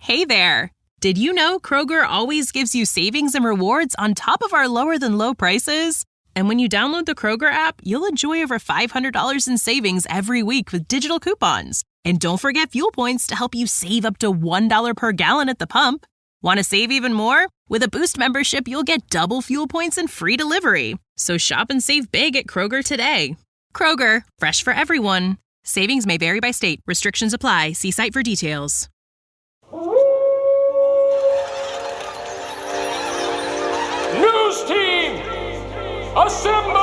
Hey there! Did you know Kroger always gives you savings and rewards on top of our lower-than-low prices? And when you download the Kroger app, you'll enjoy over $500 in savings every week with digital coupons. And don't forget fuel points to help you save up to $1 per gallon at the pump. Want to save even more? With a Boost membership, you'll get double fuel points and free delivery. So shop and save big at Kroger today. Kroger, fresh for everyone. Savings may vary by state. Restrictions apply. See site for details. News team, assemble!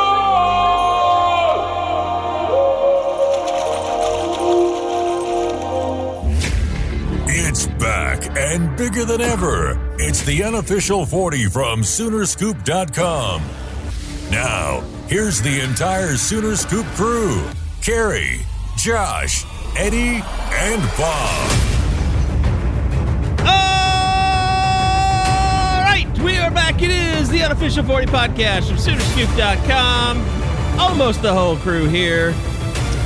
It's back and bigger than ever. It's the Unofficial 40 from Soonerscoop.com. Now, here's the entire Sooner Scoop crew. Carrie, Josh, Eddie, and Bob. We are back. It is the Unofficial 40 podcast from Soonerscoop.com. Almost the whole crew here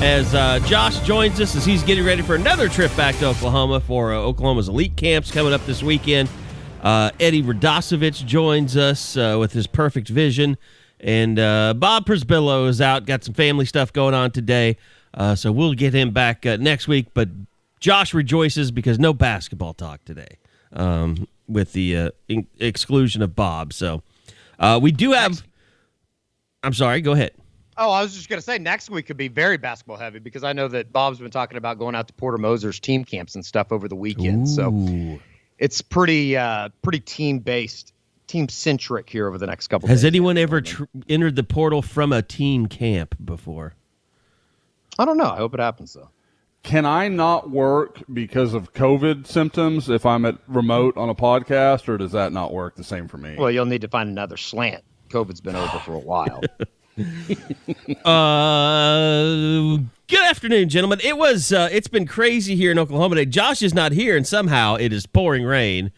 as Josh joins us as he's getting ready for another trip back to Oklahoma for Oklahoma's elite camps coming up this weekend. Eddie Radosevich joins us with his perfect vision. And Bob Prisbillo is out, got some family stuff going on today. So we'll get him back next week. But Josh rejoices because no basketball talk today. With the exclusion of Bob. So we do have... I'm sorry, go ahead. Oh, I was just going to say next week could be very basketball heavy because I know that Bob's been talking about going out to Porter Moser's team camps and stuff over the weekend. Ooh. So it's pretty team-based, team-centric here over the next couple Has days. Has anyone ever entered the portal from a team camp before? I don't know. I hope it happens, though. Can I not work because of COVID symptoms if I'm at remote on a podcast, or does that not work the same for me? Well, you'll need to find another slant. COVID's been over for a while. Good afternoon, gentlemen. It's been crazy here in Oklahoma today. Josh is not here, and somehow it is pouring rain.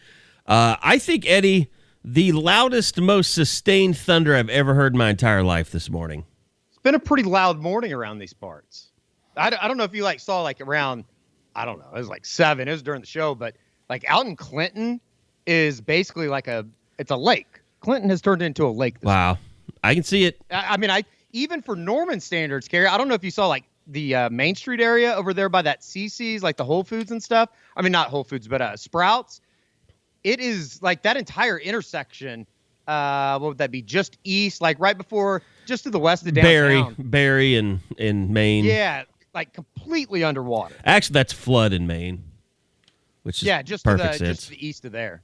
I think, Eddie, the loudest, most sustained thunder I've ever heard in my entire life this morning. It's been a pretty loud morning around these parts. I don't know if you saw around, I don't know, it was 7. It was during the show, but out in Clinton is basically it's a lake. Clinton has turned into a lake. Wow. I can see it. I mean, even for Norman standards, Carrie, I don't know if you saw the Main Street area over there by that CC's, the Whole Foods and stuff. I mean, not Whole Foods, but Sprouts. It is that entire intersection. What would that be? Just east, right before, just to the west of downtown. Barry in Maine. Yeah. Completely underwater. Actually, that's flood in Maine, which is just perfect to sense. just to the east of there.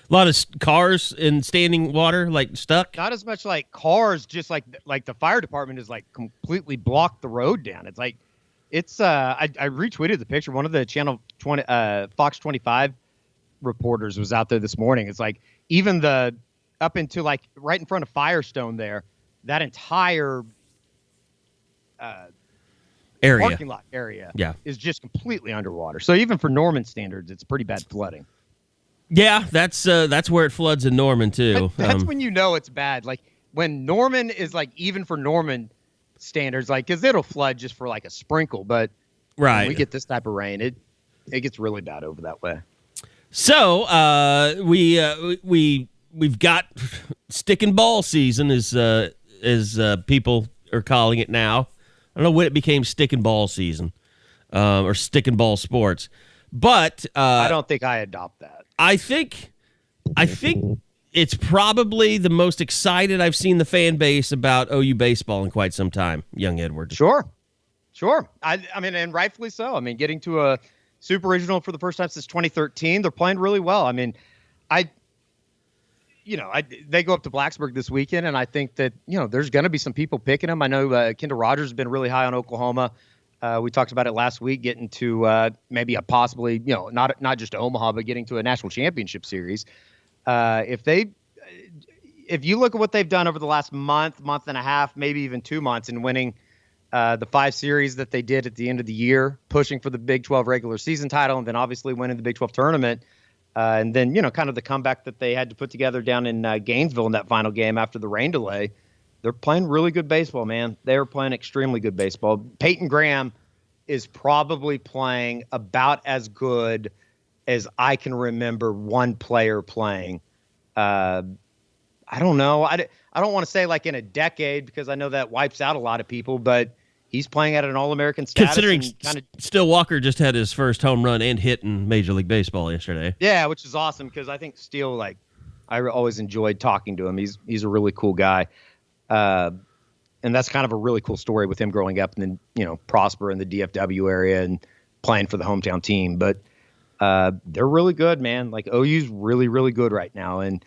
A lot of cars in standing water, stuck. Not as much cars, just like the fire department is completely blocked the road down. It's I retweeted the picture. One of the Channel 20, Fox 25 reporters was out there this morning. It's even the up into right in front of Firestone there, that entire parking lot area is just completely underwater. So even for Norman standards, it's pretty bad flooding. Yeah, that's where it floods in Norman too. That's when you know it's bad. When Norman is even for Norman standards, because it'll flood just for a sprinkle, but when we get this type of rain, it gets really bad over that way. So we've got stick and ball season as people are calling it now. I don't know when it became stick and ball season or stick and ball sports, but I don't think I adopt that. I think it's probably the most excited I've seen the fan base about OU baseball in quite some time, young Edward. Sure. I mean, and rightfully so. I mean, getting to a Super Regional for the first time since 2013, they're playing really well. I mean, they go up to Blacksburg this weekend, and I think that, there's going to be some people picking them. I know Kendall Rogers has been really high on Oklahoma. We talked about it last week, getting to maybe a possibly, not just Omaha, but getting to a national championship series. If you look at what they've done over the last month and a half, maybe even 2 months, in winning the 5 series that they did at the end of the year, pushing for the Big 12 regular season title, and then obviously winning the Big 12 tournament. And then, kind of the comeback that they had to put together down in Gainesville in that final game after the rain delay. They're playing really good baseball, man. They're playing extremely good baseball. Peyton Graham is probably playing about as good as I can remember one player playing. I don't know. I don't want to say like in a decade because I know that wipes out a lot of people, but he's playing at an All-American status. Considering Still Walker just had his first home run and hit in Major League Baseball yesterday. Yeah, which is awesome because I think Steele, like, I always enjoyed talking to him. He's a really cool guy. And that's kind of a really cool story with him growing up and then, prosper in the DFW area and playing for the hometown team. But they're really good, man. Like, OU's really, really good right now. And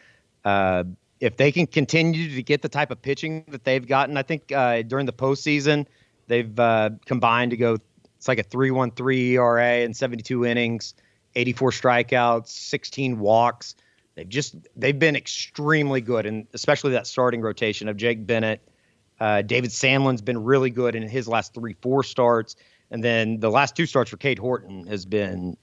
if they can continue to get the type of pitching that they've gotten, I think during the postseason, they've combined to go, it's like a 3.13 ERA and 72 innings, 84 strikeouts, 16 walks. They've been extremely good, and especially that starting rotation of Jake Bennett. David Sandlin's been really good in his last 3-4 starts. And then the last 2 starts for Cade Horton has been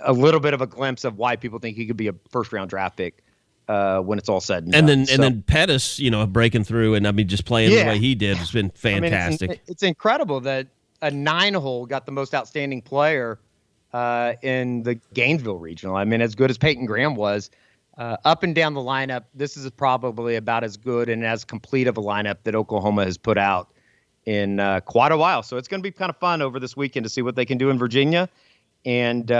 a little bit of a glimpse of why people think he could be a first-round draft pick when it's all said and done. And then Pettis, breaking through and just playing the way he did has been fantastic. I mean, it's incredible that a 9-hole got the most outstanding player in the Gainesville Regional. I mean, as good as Peyton Graham was, up and down the lineup, this is probably about as good and as complete of a lineup that Oklahoma has put out in quite a while. So it's going to be kind of fun over this weekend to see what they can do in Virginia. And,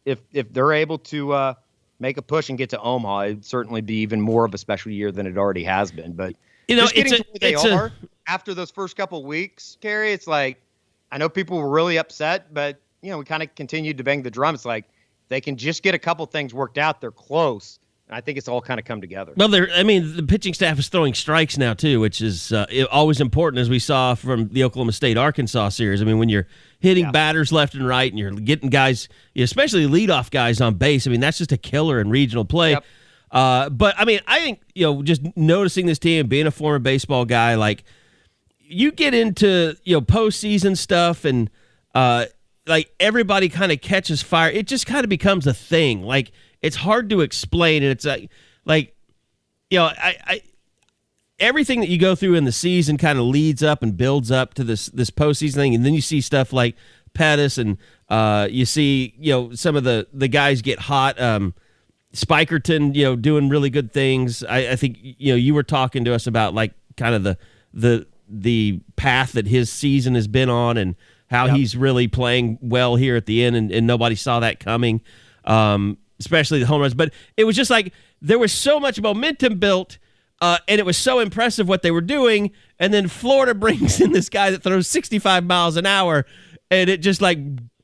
if they're able to make a push and get to Omaha, it'd certainly be even more of a special year than it already has been. But just getting to where they are after those first couple of weeks, Kerry, it's like, I know people were really upset, but, we kind of continued to bang the drum. It's like they can just get a couple things worked out. They're close. And I think it's all kind of come together. Well, the pitching staff is throwing strikes now, too, which is always important, as we saw from the Oklahoma State-Arkansas series. I mean, when you're hitting batters left and right and you're getting guys, especially leadoff guys on base, that's just a killer in regional play. Yep. But, I think, just noticing this team, being a former baseball guy, like, you get into, postseason stuff and, everybody kind of catches fire. It just kind of becomes a thing. Like, it's hard to explain, and it's everything that you go through in the season kind of leads up and builds up to this postseason thing, and then you see stuff like Pettis, and you see some of the guys get hot. Spikerton, doing really good things. I think you were talking to us about like kind of the path that his season has been on, and how he's really playing well here at the end, and nobody saw that coming. Especially the home runs. But it was just like there was so much momentum built, and it was so impressive what they were doing. And then Florida brings in this guy that throws 65 miles an hour, and it just like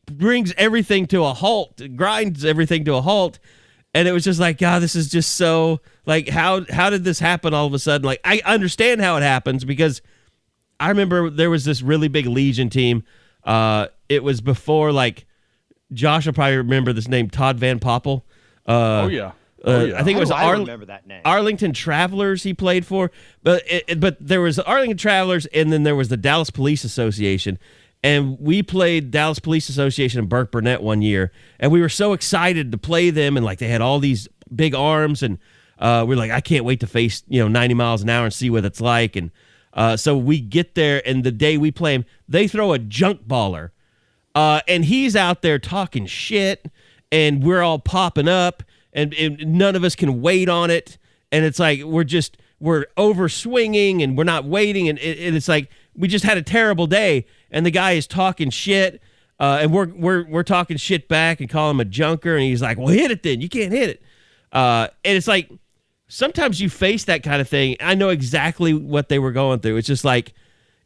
brings everything to a halt, grinds everything to a halt. And it was just like, God, this is just so like, how did this happen all of a sudden? Like, I understand how it happens because I remember there was this really big Legion team. It was before like, Josh will probably remember this name, Todd Van Poppel. Oh yeah. I think it was I remember that name. Arlington Travelers he played for. But there was Arlington Travelers, and then there was the Dallas Police Association. And we played Dallas Police Association and Burke Burnett one year, and we were so excited to play them, and like they had all these big arms, and we're like, I can't wait to face 90 miles an hour and see what it's like. And so we get there, and the day we play them, they throw a junk baller. And he's out there talking shit, and we're all popping up, and none of us can wait on it. And it's like we're over swinging, and we're not waiting, and it's like we just had a terrible day. And the guy is talking shit, and we're talking shit back and call him a junker, and he's like, "Well, hit it then. You can't hit it." And it's like sometimes you face that kind of thing. I know exactly what they were going through. It's just like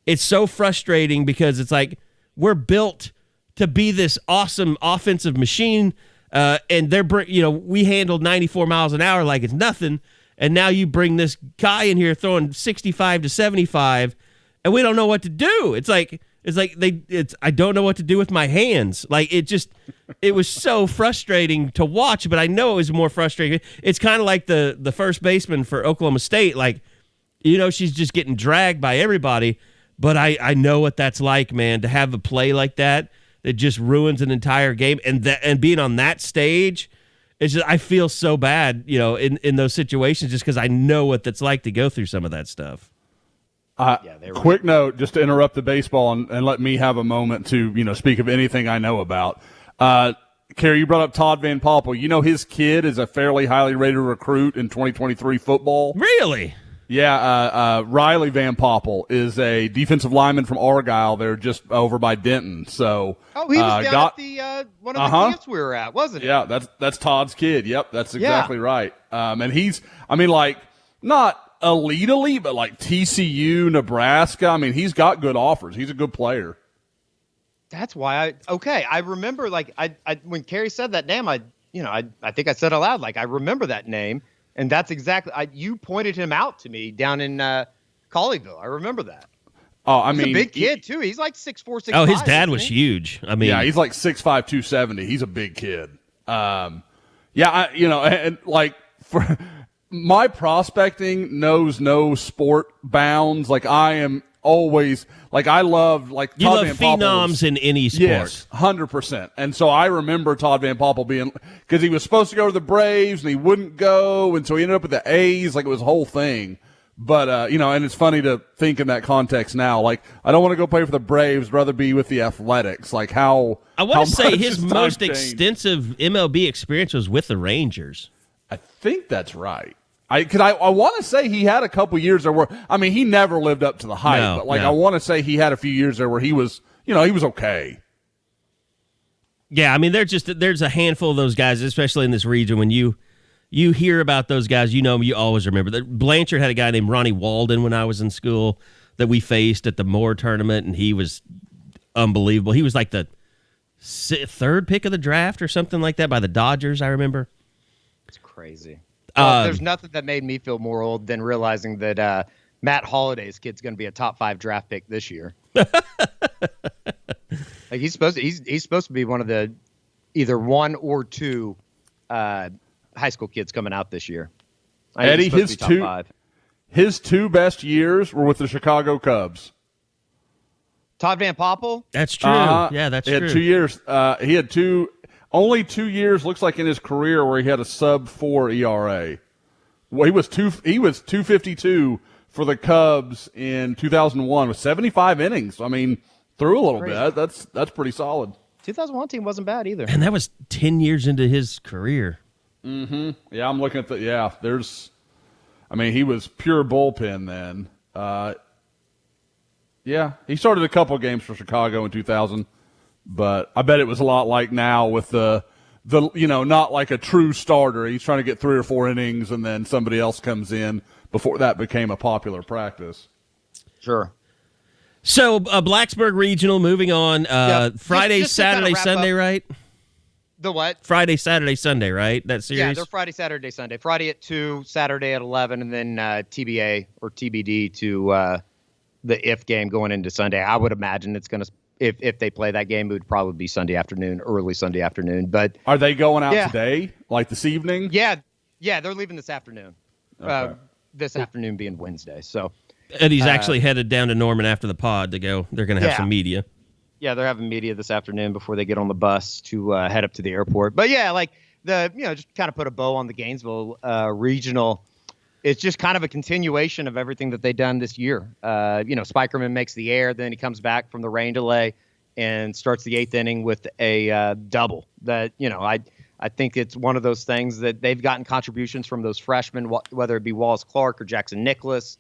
it's so frustrating because it's like we're built to be this awesome offensive machine, and we handled 94 miles an hour like it's nothing, and now you bring this guy in here throwing 65 to 75, and we don't know what to do. It's like I don't know what to do with my hands. Like it was so frustrating to watch, but I know it was more frustrating. It's kind of like the first baseman for Oklahoma State. Like, she's just getting dragged by everybody, but I know what that's like, man, to have a play like that just ruins an entire game, and being on that stage, it's just I feel so bad, in those situations, just because I know what that's like to go through some of that stuff. Quick note, just to interrupt the baseball and let me have a moment to speak of anything I know about. Carrie, you brought up Todd Van Poppel. You know his kid is a fairly highly rated recruit in 2023 football. Really? Yeah, Riley Van Poppel is a defensive lineman from Argyle. They're just over by Denton. So, he was down at the one of the camps we were at, wasn't he? Yeah, that's Todd's kid. Yep, that's exactly right. And he's, not elite, but like TCU, Nebraska. I mean, he's got good offers. He's a good player. That's why I remember I when Carrie said that name, I think I said aloud, I remember that name. And that's exactly you pointed him out to me down in Colleyville. I remember that. Oh, he's a big kid too. He's like 6'4", 6'5". Oh, his dad was huge. I mean, yeah, he's like 6'5", 270. He's a big kid. For my prospecting knows no sport bounds. I am always I love you Todd love Van Poppel phenoms in any sport. Yes, 100%. And so I remember Todd Van Poppel being because he was supposed to go to the Braves and he wouldn't go, and so he ended up with the A's. It was a whole thing. But and it's funny to think in that context now. I don't want to go play for the Braves, rather be with the Athletics. How I want to say much his time most changed. extensive MLB experience was with the Rangers. I think that's right. I want to say he had a couple years there where he never lived up to the hype, but I want to say he had a few years there where he was he was okay. Yeah, there's a handful of those guys, especially in this region. When you hear about those guys, you always remember that. Blanchard had a guy named Ronnie Walden when I was in school that we faced at the Moore tournament, and he was unbelievable. He was like the third pick of the draft or something like that by the Dodgers, I remember. It's crazy. Well, there's nothing that made me feel more old than realizing that Matt Holliday's kid's going to be a top 5 draft pick this year. He's supposed to be one of the either 1 or 2 high school kids coming out this year. Eddie, his 2 best years were with the Chicago Cubs. Todd Van Poppel? That's true. Yeah, that's true. He had 2 years. He had only 2 years, looks like, in his career where he had a sub-4 ERA. Well, he was 252 for the Cubs in 2001 with 75 innings. Through a little bit. That's pretty solid. 2001 team wasn't bad either. And that was 10 years into his career. Mm-hmm. Yeah, I'm looking at he was pure bullpen then. He started a couple games for Chicago in 2000. But I bet it was a lot like now with the not like a true starter. He's trying to get 3 or 4 innings, and then somebody else comes in before that became a popular practice. Sure. So Blacksburg Regional, moving on. Friday, just Saturday, Sunday, right? The what? Friday, Saturday, Sunday, right? That series? Yeah, they're Friday, Saturday, Sunday. Friday at 2, Saturday at 11, and then TBA or TBD to the if game going into Sunday. I would imagine it's going to. If they play that game, it would probably be Sunday afternoon, early Sunday afternoon. But are they going out today, like this evening? Yeah, they're leaving this afternoon. Okay. This afternoon being Wednesday. So Eddie's actually headed down to Norman after the pod to go. They're going to have some media. Yeah, they're having media this afternoon before they get on the bus to head up to the airport. But just kind of put a bow on the Gainesville Regional. It's just kind of a continuation of everything that they've done this year. Spikerman makes the air, then he comes back from the rain delay and starts the 8th inning with a double. That I think it's one of those things that they've gotten contributions from those freshmen, whether it be Wallace Clark or Jackson Nicholas,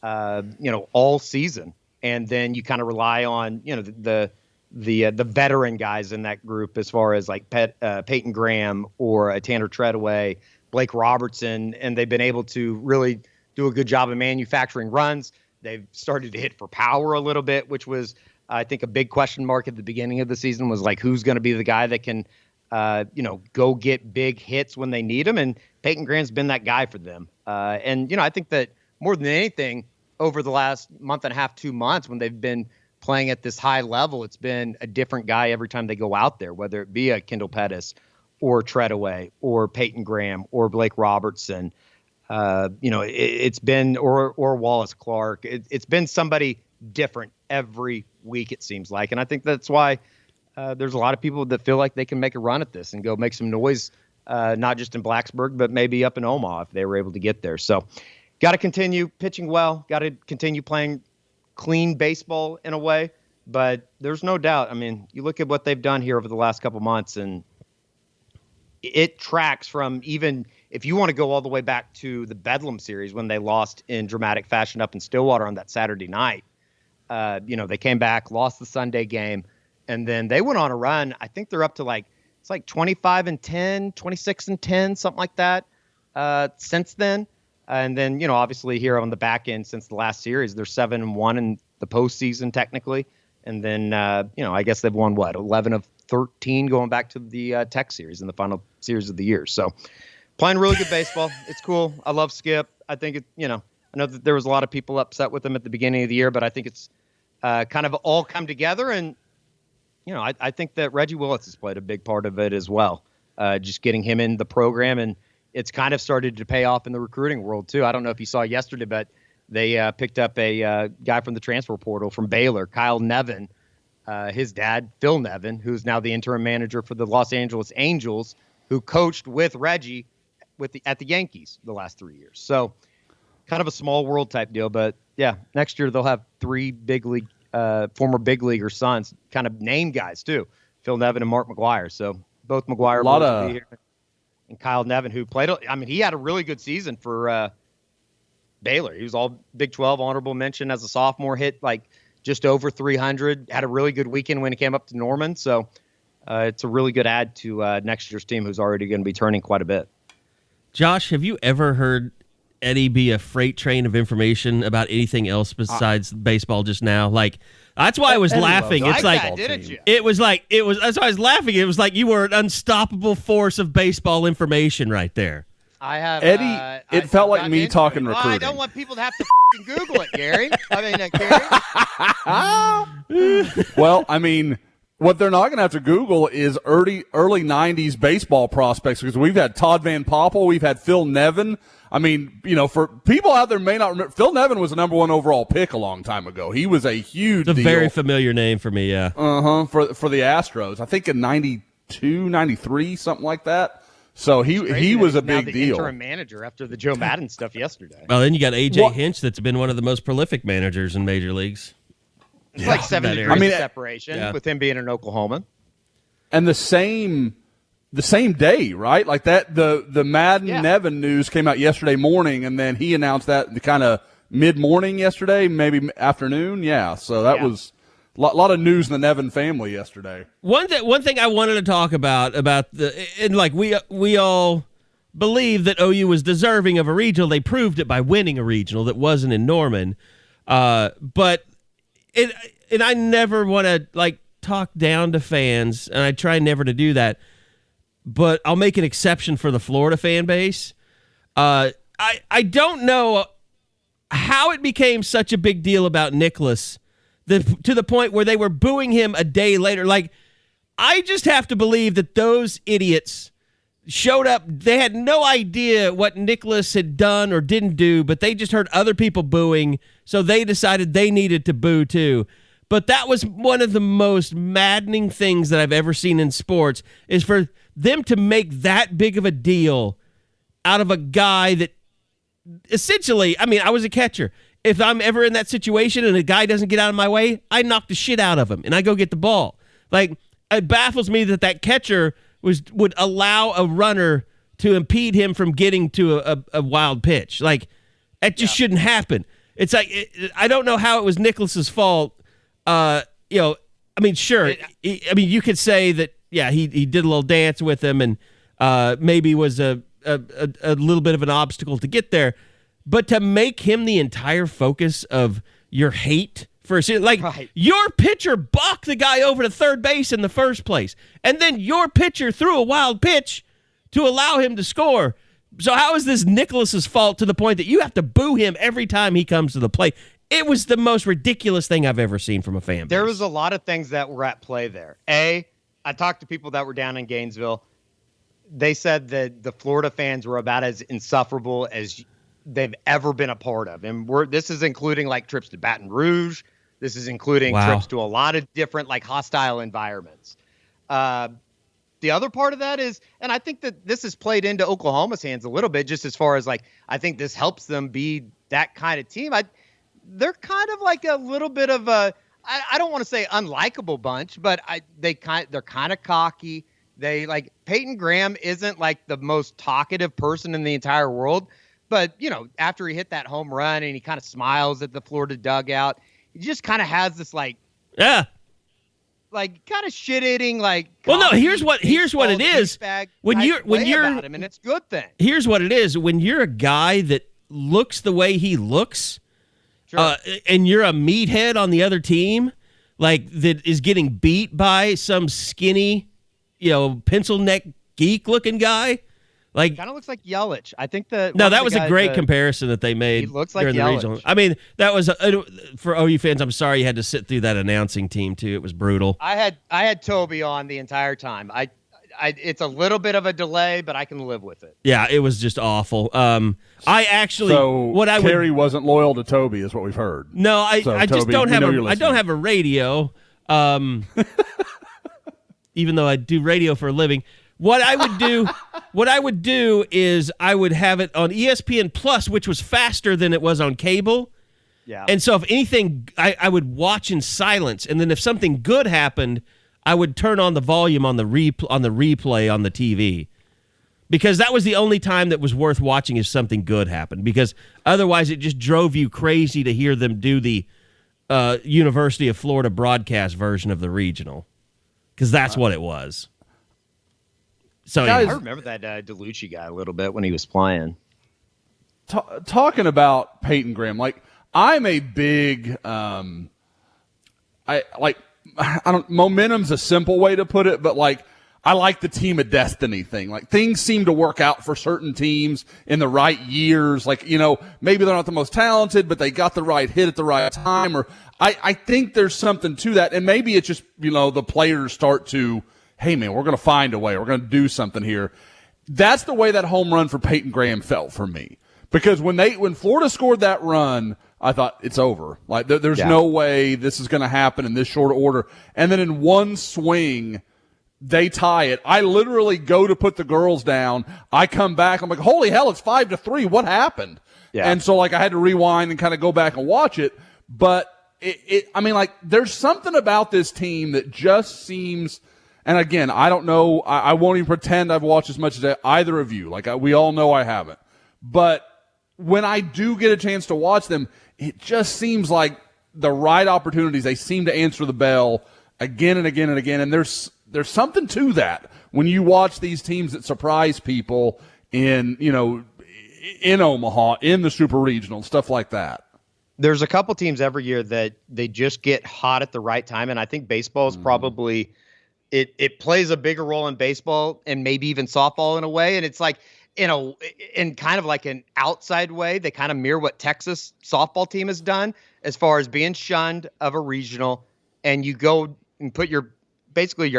all season, and then you kind of rely on the veteran guys in that group as far as like Peyton Graham or Tanner Treadaway, Blake Robertson, and they've been able to really do a good job of manufacturing runs. They've started to hit for power a little bit, which was, I think, a big question mark at the beginning of the season was like, who's going to be the guy that can, go get big hits when they need them? And Peyton Graham's been that guy for them. I think that more than anything, over the last month and a half, 2 months, when they've been playing at this high level, it's been a different guy every time they go out there, whether it be a Kendall Pettis or Treadaway or Peyton Graham or Blake Robertson. It's been or Wallace Clark. It's been somebody different every week, it seems like. And I think that's why there's a lot of people that feel like they can make a run at this and go make some noise, not just in Blacksburg, but maybe up in Omaha if they were able to get there. So got to continue pitching well, got to continue playing clean baseball in a way. But there's no doubt. I mean, you look at what they've done here over the last couple months, and it tracks from, even if you want to go all the way back to the Bedlam series when they lost in dramatic fashion up in Stillwater on that Saturday night. They came back, lost the Sunday game, and then they went on a run. I think they're up to it's like 25-10, 26-10, something like that since then. And then, obviously here on the back end since the last series, they're 7-1 in the postseason technically. And then, I guess they've won 11 of 13 going back to the Tech series in the final series of the year. So playing really good baseball. It's cool. I love Skip. I think I know that there was a lot of people upset with him at the beginning of the year, but I think it's kind of all come together. And, I think that Reggie Willis has played a big part of it as well. Just getting him in the program, and it's kind of started to pay off in the recruiting world too. I don't know if you saw yesterday, but they picked up a guy from the transfer portal from Baylor, Kyle Nevin. His dad, Phil Nevin, who's now the interim manager for the Los Angeles Angels, who coached with Reggie at the Yankees the last 3 years. So kind of a small world type deal. But yeah, next year they'll have 3 big league, former big leaguer sons, kind of name guys too, Phil Nevin and Mark McGuire. So both McGuire will be here. And Kyle Nevin, who played, he had a really good season for Baylor. He was all Big 12 honorable mention as a sophomore, hit just over 300, had a really good weekend when he came up to Norman. So it's a really good add to next year's team, who's already going to be turning quite a bit. Josh, have you ever heard Eddie be a freight train of information about anything else besides baseball just now? That's why I was laughing. It's that's why I was laughing. It was like you were an unstoppable force of baseball information right there. I have Eddie. It felt like me talking recruiting. I don't want people to have to Google it, Gary. Gary. Well, what they're not going to have to Google is early 90s baseball prospects, because we've had Todd Van Poppel, we've had Phil Nevin. For people out there may not remember, Phil Nevin was the number 1 overall pick a long time ago. He was a huge deal. It's a very familiar name for me, yeah. For the Astros. I think in 92, 93, something like that. So he was a big deal. Interim manager after the Joe Madden stuff yesterday. Well, then you got A.J. Hinch, that's been one of the most prolific managers in major leagues. It's like 7 degrees of separation with him being in Oklahoma. And the same day, right? Like that, the Madden Nevin news came out yesterday morning, and then he announced that the kind of mid-morning yesterday, maybe afternoon. Yeah, so that was a lot of news in the Nevin family yesterday. One thing I wanted to talk about we all believe that OU was deserving of a regional. They proved it by winning a regional that wasn't in Norman. But I never want to talk down to fans, and I try never to do that. But I'll make an exception for the Florida fan base. I don't know how it became such a big deal about Nicholas to the point where they were booing him a day later. I just have to believe that those idiots showed up. They had no idea what Nicholas had done or didn't do, but they just heard other people booing, so they decided they needed to boo too. But that was one of the most maddening things that I've ever seen in sports, is for them to make that big of a deal out of a guy that essentially, I was a catcher. If I'm ever in that situation and a guy doesn't get out of my way, I knock the shit out of him and I go get the ball. It baffles me that catcher would allow a runner to impede him from getting to a wild pitch. That just shouldn't happen. It's I don't know how it was Nicholas's fault. Sure. You could say that, he did a little dance with him and maybe was a little bit of an obstacle to get there. But to make him the entire focus of your hate for a season, your pitcher balked the guy over to third base in the first place, and then your pitcher threw a wild pitch to allow him to score. So how is this Nicholas's fault to the point that you have to boo him every time he comes to the plate? It was the most ridiculous thing I've ever seen from a fan base. There was a lot of things that were at play there. I talked to people that were down in Gainesville. They said that the Florida fans were about as insufferable as they've ever been a part of. And this is including trips to Baton Rouge. This is including trips to a lot of different hostile environments. The other part of that is, and I think that this has played into Oklahoma's hands a little bit, just as far as I think this helps them be that kind of team. They're kind of a little bit of a, I don't want to say unlikable bunch, but they're kind of cocky. They like Peyton Graham isn't like the most talkative person in the entire world, but after he hit that home run and he kind of smiles at the Florida dugout, he just kind of has this like kind of shit-eating Well, no, here's what it is. When you're about him, and it's a good thing. Here's what it is. When you're a guy that looks the way he looks, Sure. and you're a meathead on the other team, like that is getting beat by some skinny, pencil neck geek looking guy, like kind of looks like Yelich. I think that was a great comparison that they made. He looks like during the Yelich. regional. I mean, that was for OU fans. I'm sorry you had to sit through that announcing team too. It was brutal. I had Toby on the entire time. It's a little bit of a delay, but I can live with it. Yeah, it was just awful. I actually, Kerry wasn't loyal to Toby, is what we've heard. No, I just Toby, don't have I don't have a radio. Even though I do radio for a living, what I would do is I would have it on ESPN Plus, which was faster than it was on cable. Yeah. And so if anything, I would watch in silence, and then if something good happened, I would turn on the volume on the replay on the TV, because that was the only time that was worth watching if something good happened, because otherwise it just drove you crazy to hear them do the University of Florida broadcast version of the regional, because that's what it was. So I remember that DeLucci guy a little bit when he was playing. Talking about Peyton Graham, like I'm a big momentum's a simple way to put it, but like I like the team of destiny thing. Like things seem to work out for certain teams in the right years. Like, maybe they're not the most talented, but they got the right hit at the right time. Or I think there's something to that. And maybe it's just, the players start to, hey man, we're going to find a way. We're going to do something here. That's the way that home run for Peyton Graham felt for me. Because when Florida scored that run, I thought it's over. Like there's no way this is going to happen in this short order. And then in one swing, they tie it. I literally go to put the girls down. I come back. I'm like, holy hell, it's 5-3. What happened? Yeah. And so I had to rewind and kind of go back and watch it. But there's something about this team that just seems. And again, I don't know. I won't even pretend I've watched as much as either of you. We all know I haven't. But when I do get a chance to watch them, it just seems like the right opportunities. They seem to answer the bell again and again and again. And there's something to that when you watch these teams that surprise people in Omaha, in the Super Regional, stuff like that. There's a couple teams every year that they just get hot at the right time. And I think baseball is probably it plays a bigger role in baseball and maybe even softball in a way. And it's like, in kind of like an outside way, they kind of mirror what Texas softball team has done as far as being shunned of a regional, and you go and put your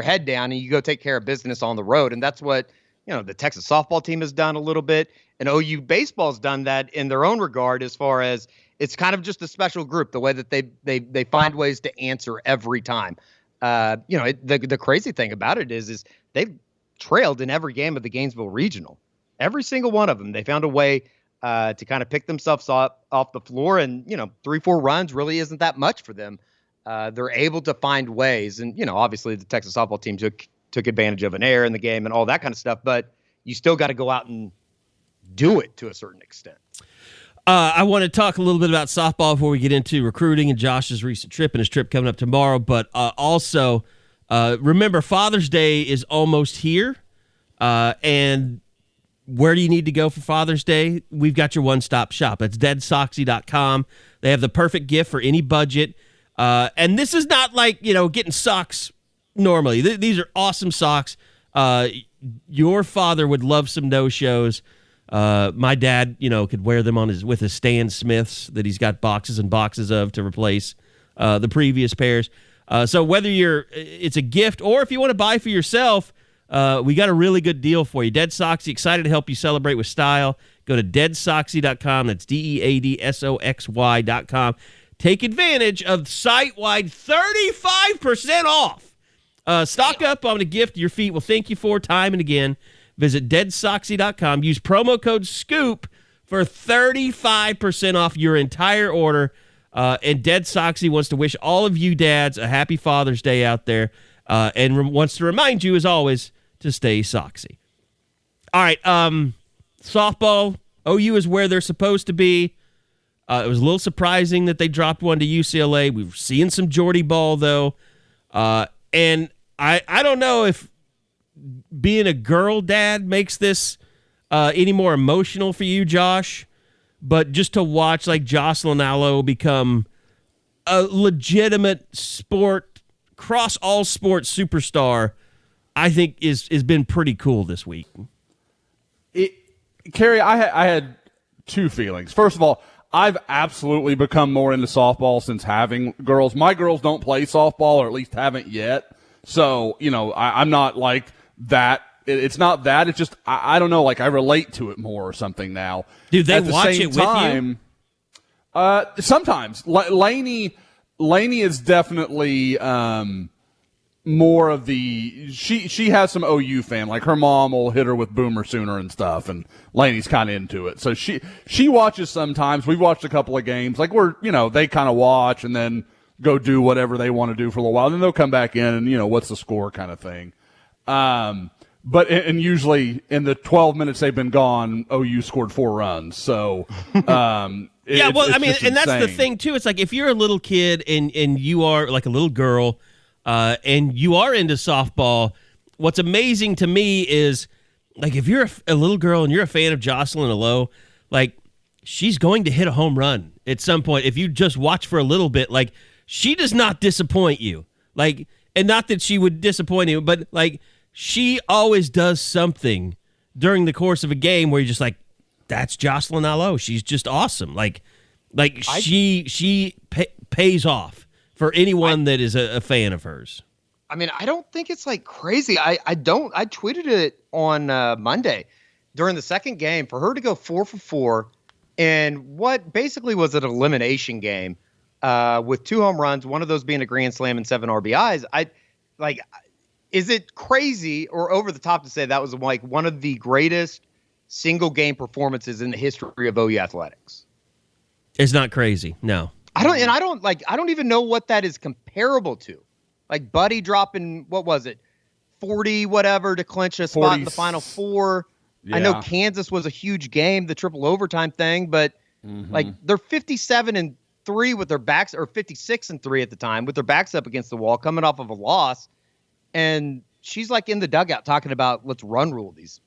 head down and you go take care of business on the road. And that's what, the Texas softball team has done a little bit, and OU baseball's done that in their own regard, as far as it's kind of just a special group, the way that they find ways to answer every time. The crazy thing about it is they've trailed in every game of the Gainesville Regional. Every single one of them, they found a way to kind of pick themselves off the floor, and 3-4 runs really isn't that much for them. They're able to find ways, and obviously the Texas softball team took advantage of an error in the game and all that kind of stuff. But you still got to go out and do it to a certain extent. I want to talk a little bit about softball before we get into recruiting and Josh's recent trip and his trip coming up tomorrow. But also, remember, Father's Day is almost here, and where do you need to go for Father's Day? We've got your one-stop shop. That's deadsoxy.com. They have the perfect gift for any budget. And this is not like, getting socks normally. These are awesome socks. Your father would love some no-shows. My dad, could wear them with his Stan Smiths that he's got boxes and boxes of to replace the previous pairs. So whether it's a gift or if you want to buy for yourself, we got a really good deal for you. Dead Soxy, excited to help you celebrate with style. Go to deadsoxy.com. That's DEADSOXY.com. Take advantage of site-wide 35% off. Stock up on a gift your feet will thank you for time and again. Visit deadsoxy.com. Use promo code SCOOP for 35% off your entire order. And Dead Soxy wants to wish all of you dads a happy Father's Day out there. And wants to remind you, as always, to stay Soxy. All right, softball, OU is where they're supposed to be. It was a little surprising that they dropped one to UCLA. We've seen some Jordy ball, though. And I don't know if being a girl dad makes this any more emotional for you, Josh, but just to watch like Jocelyn Alo become a legitimate cross all sports superstar, I think has been pretty cool this week. Kerry, I had two feelings. First of all, I've absolutely become more into softball since having girls. My girls don't play softball, or at least haven't yet. So, I'm not like that. It's not that. It's just, I don't know, like I relate to it more or something now. Do they watch it with you? Sometimes. Lainey is definitely more of the she has some OU fan. Like her mom will hit her with Boomer Sooner and stuff, and Lainey's kind of into it. So she watches sometimes. We've watched a couple of games. Like they kind of watch and then go do whatever they want to do for a little while. Then they'll come back in and what's the score kind of thing. But usually in the 12 minutes they've been gone, OU scored 4 runs. So and that's the thing too. It's like if you're a little kid and you are like a little girl. And you are into softball, what's amazing to me is, like, if you're a little girl and you're a fan of Jocelyn Alo, like, she's going to hit a home run at some point. If you just watch for a little bit, like, she does not disappoint you. Like, and not that she would disappoint you, but, like, she always does something during the course of a game where you're just like, that's Jocelyn Alo. She's just awesome. She pays off for anyone that is a fan of hers. I mean, I don't think it's like crazy. I tweeted it on Monday during the second game for her to go 4 for 4 in what basically was an elimination game with 2 home runs, one of those being a grand slam and 7 RBIs. Is it crazy or over the top to say that was like one of the greatest single game performances in the history of OU athletics? It's not crazy. No. I don't even know what that is comparable to. Like Buddy dropping, what was it, 40 whatever to clinch a spot in the Final Four. Yeah. I know Kansas was a huge game, the triple overtime thing, but like they're 57-3 with their backs, or 56-3 at the time with their backs up against the wall, coming off of a loss, and she's like in the dugout talking about let's run rule these.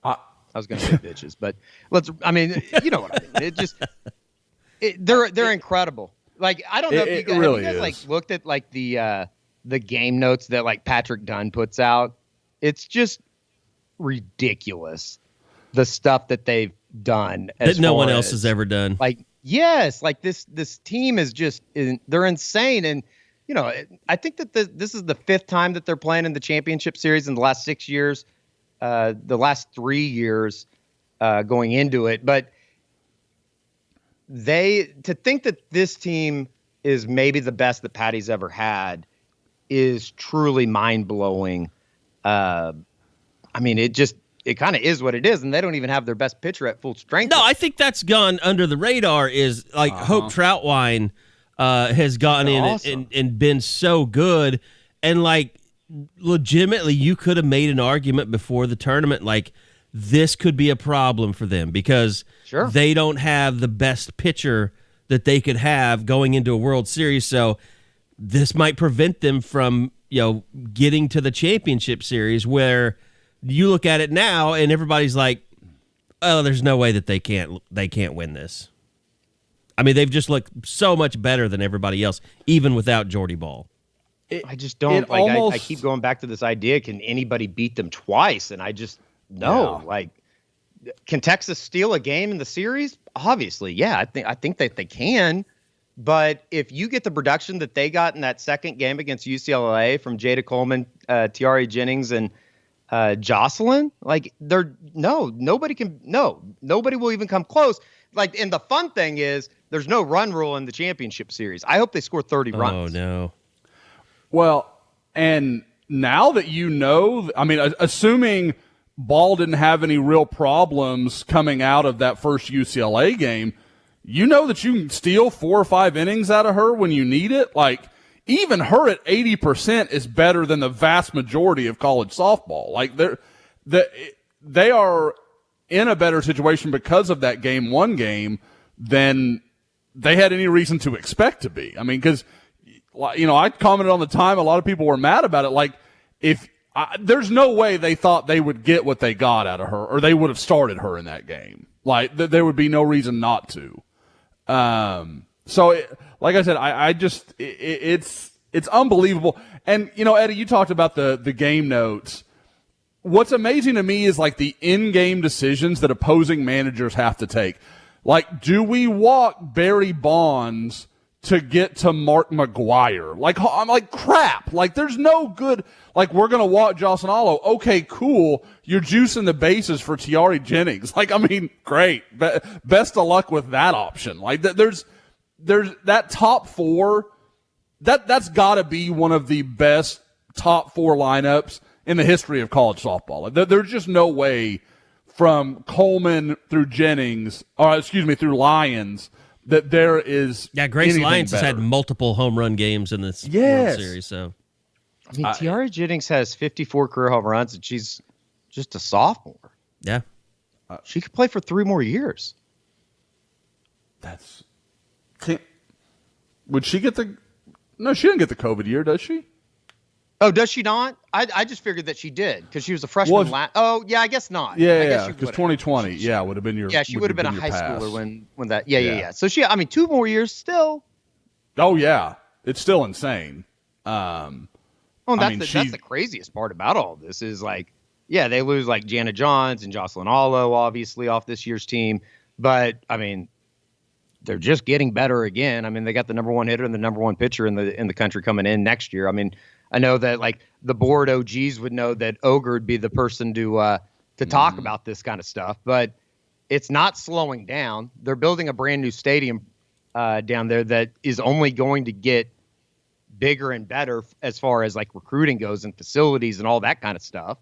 I was going to say bitches, but you know what I mean. It just. They're incredible. Like, I don't know if you guys, really have you guys like looked at like the game notes that like Patrick Dunn puts out. It's just ridiculous the stuff that they've done that no one else has ever done. Like, yes, like this team is just they're insane, and I think that this is the 5th time that they're playing in the championship series in the last 6 years, the last 3 years going into it, but. To think that this team is maybe the best that Patty's ever had is truly mind-blowing. It kind of is what it is, and they don't even have their best pitcher at full strength. No, I think that's gone under the radar is like Hope Troutwine has gotten in awesome. and been so good. And like legitimately you could have made an argument before the tournament like this could be a problem for them because they don't have the best pitcher that they could have going into a World Series. So this might prevent them from, getting to the championship series where you look at it now and everybody's like, oh, there's no way that they can't win this. I mean, they've just looked so much better than everybody else, even without Jordy Ball. I just don't I keep going back to this idea. Can anybody beat them twice? And I just, no, like, can Texas steal a game in the series? Obviously, yeah. I think that they can. But if you get the production that they got in that second game against UCLA from Jada Coleman, Tiare Jennings, and Jocelyn, like nobody will even come close. Like, and the fun thing is there's no run rule in the championship series. I hope they score 30 runs. Oh no. Well, and now that assuming Ball didn't have any real problems coming out of that first UCLA game, that you can steal 4 or 5 innings out of her when you need it. Like, even her at 80% is better than the vast majority of college softball. Like they are in a better situation because of that game one game than they had any reason to expect to be. I mean, because, I commented on the time, a lot of people were mad about it. Like, there's no way they thought they would get what they got out of her, or they would have started her in that game. Like, there would be no reason not to. Like I said, it's unbelievable. And, Eddie, you talked about the game notes. What's amazing to me is like the in-game decisions that opposing managers have to take. Like, do we walk Barry Bonds to get to Mark McGuire? Like, I'm like, crap. Like, there's no good, like, we're going to walk Jocelyn Alo. Okay, cool. You're juicing the bases for Tiare Jennings. Like, I mean, great. Best of luck with that option. Like, there's that top four, that's got to be one of the best top four lineups in the history of college softball. There's just no way from Coleman through Jennings, through Lyons, that there is Grace Lyons better. has had multiple home run games in this World Series. So, I mean, Tiare Jennings has 54 career home runs, and she's just a sophomore. Yeah. She could play for 3 more years. Would she get no, she didn't get the COVID year, does she? Oh, does she not? I just figured that she did because she was a freshman. I guess not. Yeah, because 2020, would have been your. Yeah, she would have been a high pass. schooler when that. Yeah. So 2 more years still. Oh yeah, it's still insane. That's the craziest part about all this is like, they lose like Jana Johns and Jocelyn Alo obviously off this year's team, but I mean, they're just getting better again. I mean, they got the number 1 hitter and the number 1 pitcher in the country coming in next year. I mean, I know that like the board OGs would know that Ogre would be the person to talk about this kind of stuff, but it's not slowing down. They're building a brand new stadium down there that is only going to get bigger and better as far as like recruiting goes and facilities and all that kind of stuff.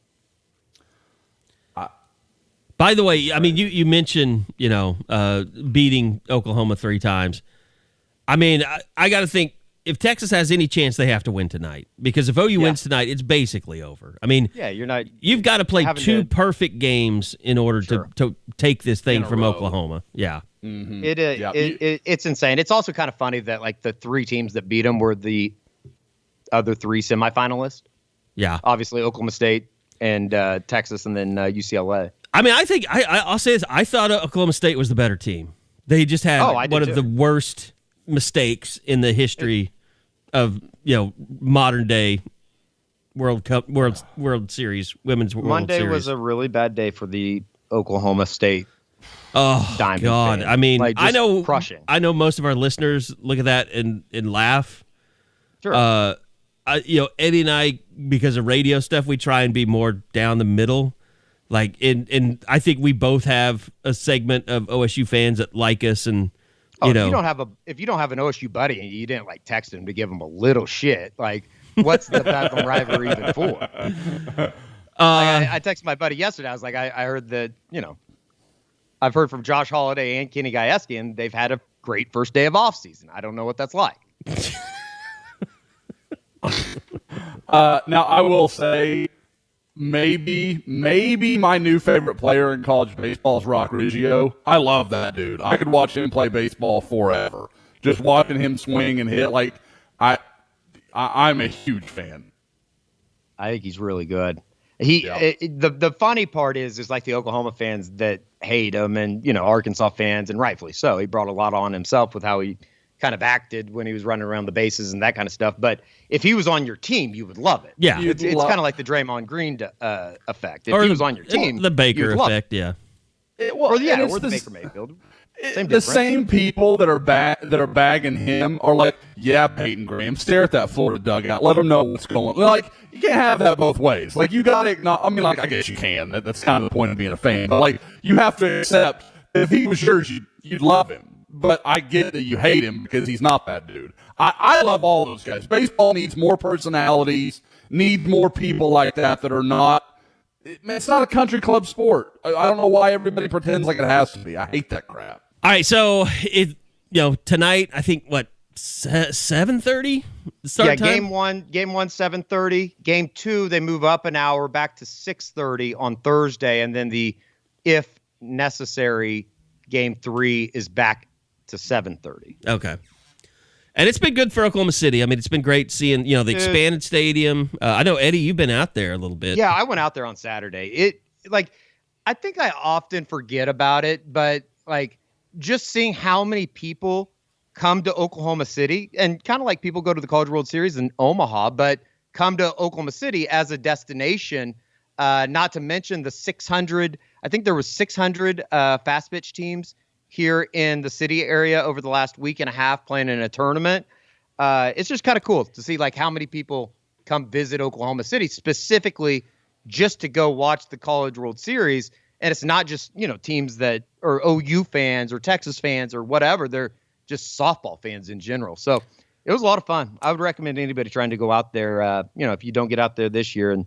By the way, I mean, you mentioned, beating Oklahoma 3 times. I mean, I got to think, if Texas has any chance, they have to win tonight. Because if OU wins tonight, it's basically over. I mean, you've got to play 2 perfect games in order to take this thing from Oklahoma. Yeah. Mm-hmm. It's insane. It's also kind of funny that like the 3 teams that beat them were the other 3 semifinalists. Yeah. Obviously, Oklahoma State and Texas and then UCLA. I mean, I think I'll say this. I thought Oklahoma State was the better team. They just had one of the worst mistakes in the history of modern day World Series, women's World Monday Series. was a really bad day for the Oklahoma State. Diamond God! Fan. I mean, like, I know crushing. I know most of our listeners look at that and laugh. Sure. Eddie and I, because of radio stuff, we try and be more down the middle. Like, and I think we both have a segment of OSU fans that like us, and if you don't have an OSU buddy and you didn't like text him to give him a little shit, like what's the Bedlam rivalry even for? I texted my buddy yesterday. I was like, I heard that I've heard from Josh Holiday and Kenny Gajewski, and they've had a great first day of off season. I don't know what that's like. Now I will say, maybe my new favorite player in college baseball is Rock Riggio. I love that dude. I could watch him play baseball forever. Just watching him swing and hit, like I'm a huge fan. I think he's really good. The funny part is like the Oklahoma fans that hate him, and Arkansas fans, and rightfully so. He brought a lot on himself with how he kind of acted when he was running around the bases and that kind of stuff. But if he was on your team, you would love it. Yeah. It's kind of like the Draymond Green effect. If he was on your team, the Baker effect, yeah. Or the Baker Mayfield. Same people that are bagging him are like, yeah, Peyton Graham, stare at that Florida dugout, let them know what's going on. Like, you can't have that both ways. Like, you got to acknowledge. I mean, like, I guess you can. That's kind of the point of being a fan. But like, you have to accept that if he was yours, you'd love him. But I get that you hate him because he's not that dude. I love all those guys. Baseball needs more personalities, needs more people like that are not. It's not a country club sport. I don't know why everybody pretends like it has to be. I hate that crap. All right, so tonight, I think 7:30 Yeah, time? game one, 7:30. Game 2, they move up an hour back to 6:30 on Thursday, and then if necessary, game 3 is back to 7:30. Okay. And it's been good for Oklahoma City. I mean, it's been great seeing, the expanded stadium. I know, Eddie, you've been out there a little bit. Yeah, I went out there on Saturday. I think I often forget about it, but just seeing how many people come to Oklahoma City, and kind of like people go to the College World Series in Omaha, but come to Oklahoma City as a destination, not to mention the 600, I think there was 600 fast pitch teams here in the city area over the last week and a half playing in a tournament. It's just kind of cool to see how many people come visit Oklahoma City specifically just to go watch the College World Series. And it's not just, teams that are OU fans or Texas fans or whatever. They're just softball fans in general. So it was a lot of fun. I would recommend anybody trying to go out there, if you don't get out there this year and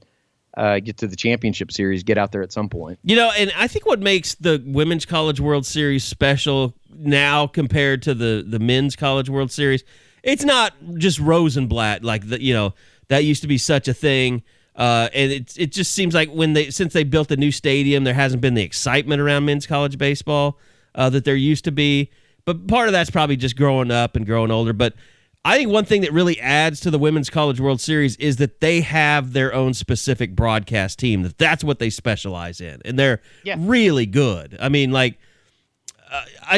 get to the championship series, get out there at some point. And I think what makes the Women's College World Series special now compared to the Men's College World Series, it's not just Rosenblatt that used to be such a thing. And it just seems like since they built a new stadium, there hasn't been the excitement around men's college baseball that there used to be. But part of that's probably just growing up and growing older. But I think one thing that really adds to the Women's College World Series is that they have their own specific broadcast team. That's what they specialize in, and they're really good. I mean, I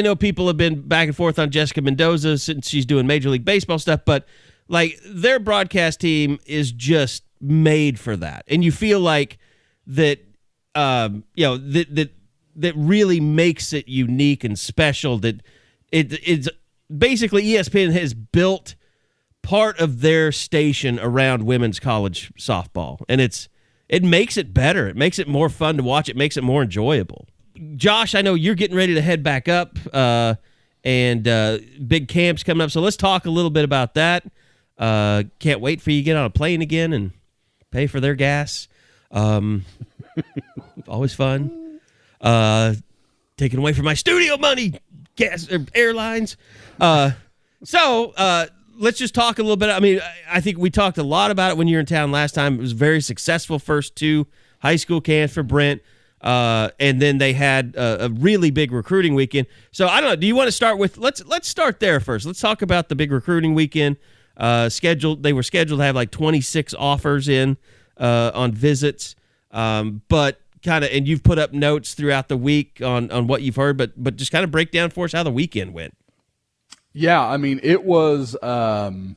know people have been back and forth on Jessica Mendoza since she's doing Major League Baseball stuff, but their broadcast team is just made for that, and you feel like that that really makes it unique and special. That it's basically ESPN has built part of their station around women's college softball, and it makes it better. It makes it more fun to watch. It makes it more enjoyable. Josh, I know you're getting ready to head back up, and big camp's coming up, so let's talk a little bit about that. Can't wait for you to get on a plane again and pay for their gas. Always fun. Taking away from my studio money, gas, airlines. So let's just talk a little bit. I mean, I think we talked a lot about it when you were in town last time. It was very successful first 2 high school camps for Brent. And then they had a really big recruiting weekend. So I don't know. Do you want to start with, let's start there first. Let's talk about the big recruiting weekend. They were scheduled to have 26 offers in on visits. But and you've put up notes throughout the week on what you've heard, but just kind of break down for us how the weekend went. Yeah, I mean, it was, I've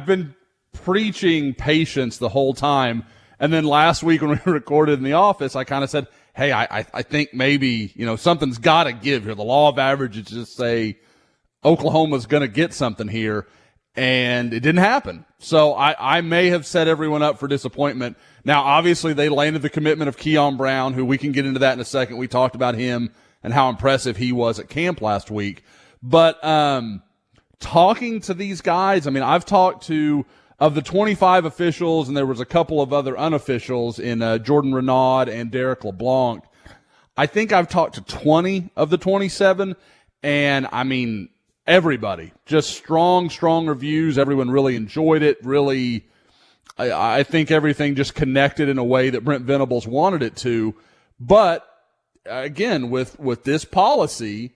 been preaching patience the whole time. And then last week when we recorded in the office, I kind of said, hey, I think maybe, something's got to give here. The law of averages just say Oklahoma's going to get something here. And it didn't happen. So I may have set everyone up for disappointment. Now, obviously, they landed the commitment of Keyon Brown, who we can get into that in a second. We talked about him and how impressive he was at camp last week. But talking to these guys, I mean, I've talked to, of the 25 officials, and there was a couple of other unofficials in Jordan Renaud and Derek LeBlanc. I think I've talked to 20 of the 27, and I mean, everybody, just strong reviews. Everyone really enjoyed it. Really, I think everything just connected in a way that Brent Venables wanted it to. But again, with this policy,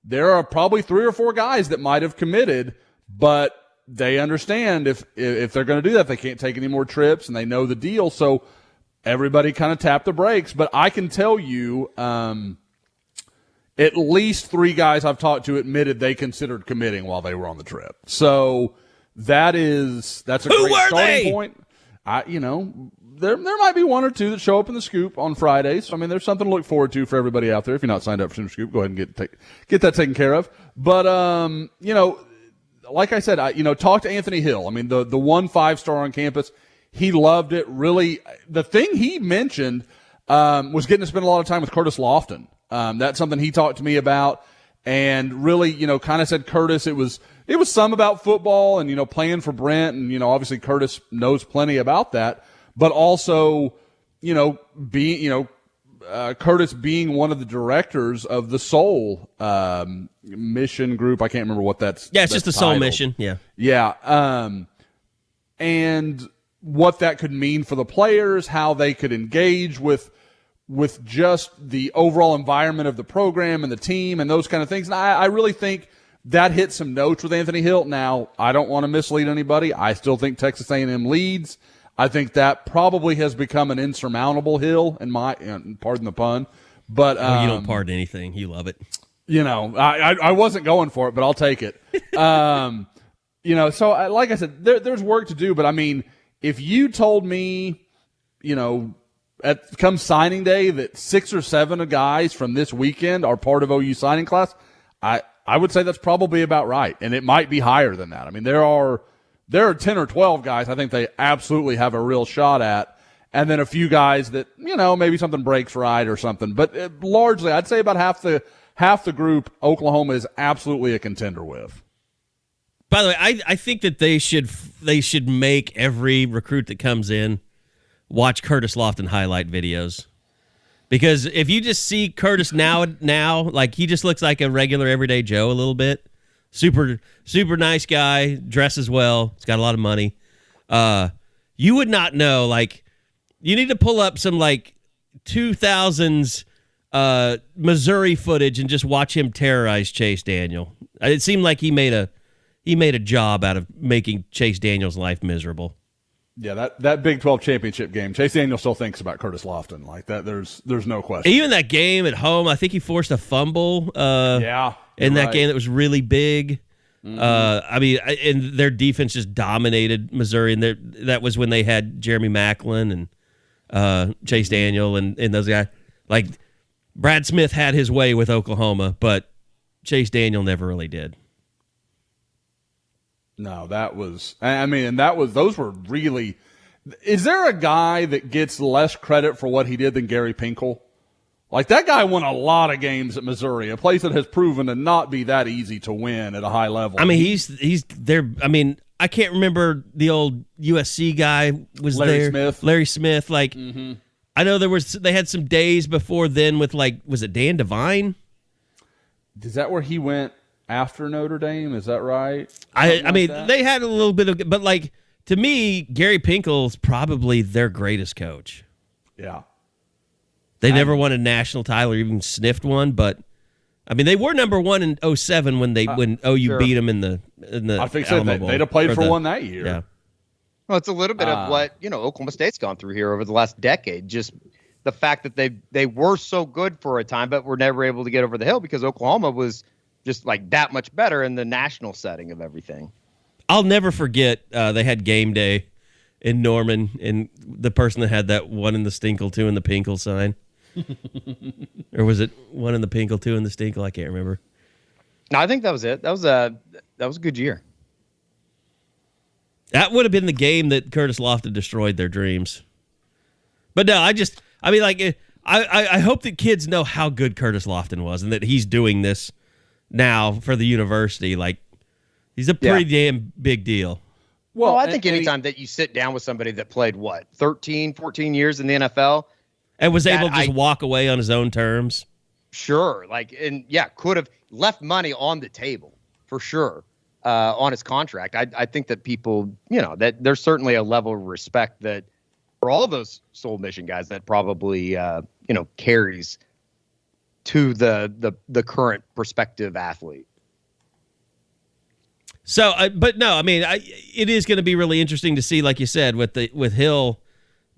there are probably 3 or 4 guys that might have committed, but they understand if they're going to do that, they can't take any more trips, and they know the deal. So everybody kind of tapped the brakes. But I can tell you, at least 3 guys I've talked to admitted they considered committing while they were on the trip. So that's a great starting point. There might be 1 or 2 that show up in the Scoop on Fridays. So, I mean, there's something to look forward to for everybody out there. If you're not signed up for Sooner Scoop, go ahead and get that taken care of. But like I said, talk to Anthony Hill. I mean, the 1 5-star on campus, he loved it. Really, the thing he mentioned was getting to spend a lot of time with Curtis Lofton. That's something he talked to me about, and really, kind of said Curtis, it was some about football and, playing for Brent, and, obviously Curtis knows plenty about that, but also, being, Curtis being one of the directors of the Soul mission group. I can't remember what that's. Yeah, it's just the Soul mission. Yeah. Yeah. And what that could mean for the players, how they could engage with just the overall environment of the program and the team and those kind of things. And I really think that hit some notes with Anthony Hill. Now, I don't want to mislead anybody. I still think Texas A&M leads. I think that probably has become an insurmountable hill, pardon the pun. But you don't pardon anything. You love it. I wasn't going for it, but I'll take it. So like I said, there's work to do. But, I mean, if you told me, come signing day that 6 or 7 of guys from this weekend are part of OU signing class, I would say that's probably about right. And it might be higher than that. I mean, there are 10 or 12 guys I think they absolutely have a real shot at, and then a few guys that, maybe something breaks right or something. But largely, I'd say about half the group Oklahoma is absolutely a contender with. By the way, I think that they should make every recruit that comes in watch Curtis Lofton highlight videos. Because if you just see Curtis now, like, he just looks like a regular everyday Joe a little bit. Super, super nice guy, dresses well, he's got a lot of money. You would not know, like, you need to pull up some, like, 2000s Missouri footage and just watch him terrorize Chase Daniel. It seemed like he made a job out of making Chase Daniel's life miserable. Yeah, that Big 12 championship game, Chase Daniel still thinks about Curtis Lofton like that. There's no question. Even that game at home, I think he forced a fumble. In that game that was really big. Mm-hmm. And their defense just dominated Missouri, and that was when they had Jeremy Maclin and Chase Daniel and those guys. Like, Brad Smith had his way with Oklahoma, but Chase Daniel never really did. No, those were really. Is there a guy that gets less credit for what he did than Gary Pinkel? Like, that guy won a lot of games at Missouri, a place that has proven to not be that easy to win at a high level. I mean, he's there. I mean, I can't remember the old USC guy was there. Larry Smith. Like, mm-hmm. I know they had some days before then with, like, was it Dan Devine? Is that where he went after Notre Dame? Is that right? They had a little bit of, but, like, to me, Gary Pinkel's probably their greatest coach. Yeah. They never won a national title or even sniffed one, but I mean, they were number one in 2007 when OU sure. beat them in the I think so. They'd have played for one that year. Yeah. Well, it's a little bit of what Oklahoma State's gone through here over the last decade. Just the fact that they were so good for a time, but were never able to get over the hill because Oklahoma was just like that much better in the national setting of everything. I'll never forget they had game day in Norman, and the person that had that one in the Stinkle, two in the Pinkle sign. Or was it one in the Pinkle, two in the Stinkle? I can't remember. No, I think that was it. That was a good year. That would have been the game that Curtis Lofton destroyed their dreams. But no, I hope that kids know how good Curtis Lofton was and that he's doing this now for the university. Like, he's a pretty damn big deal. Well, I think anytime that you sit down with somebody that played, 13, 14 years in the NFL, and was able to just walk away on his own terms. Sure. Could have left money on the table for sure on his contract. I think that people, that there's certainly a level of respect that for all those Soul Mission guys that probably, carries to the current prospective athlete. So, but no, I mean, it is going to be really interesting to see, like you said, with Hill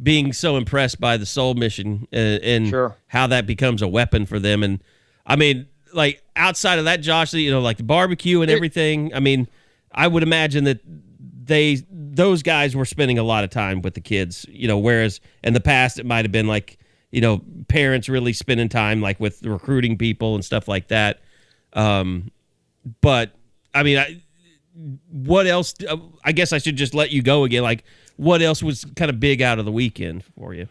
being so impressed by the Soul Mission and sure. how that becomes a weapon for them. And I mean, like, outside of that, Josh, like the barbecue and everything, I mean, I would imagine that those guys were spending a lot of time with the kids, whereas in the past it might have been like, parents really spending time like with recruiting people and stuff like that. But I mean, what else? I guess I should just let you go again. Like, what else was kind of big out of the weekend for you?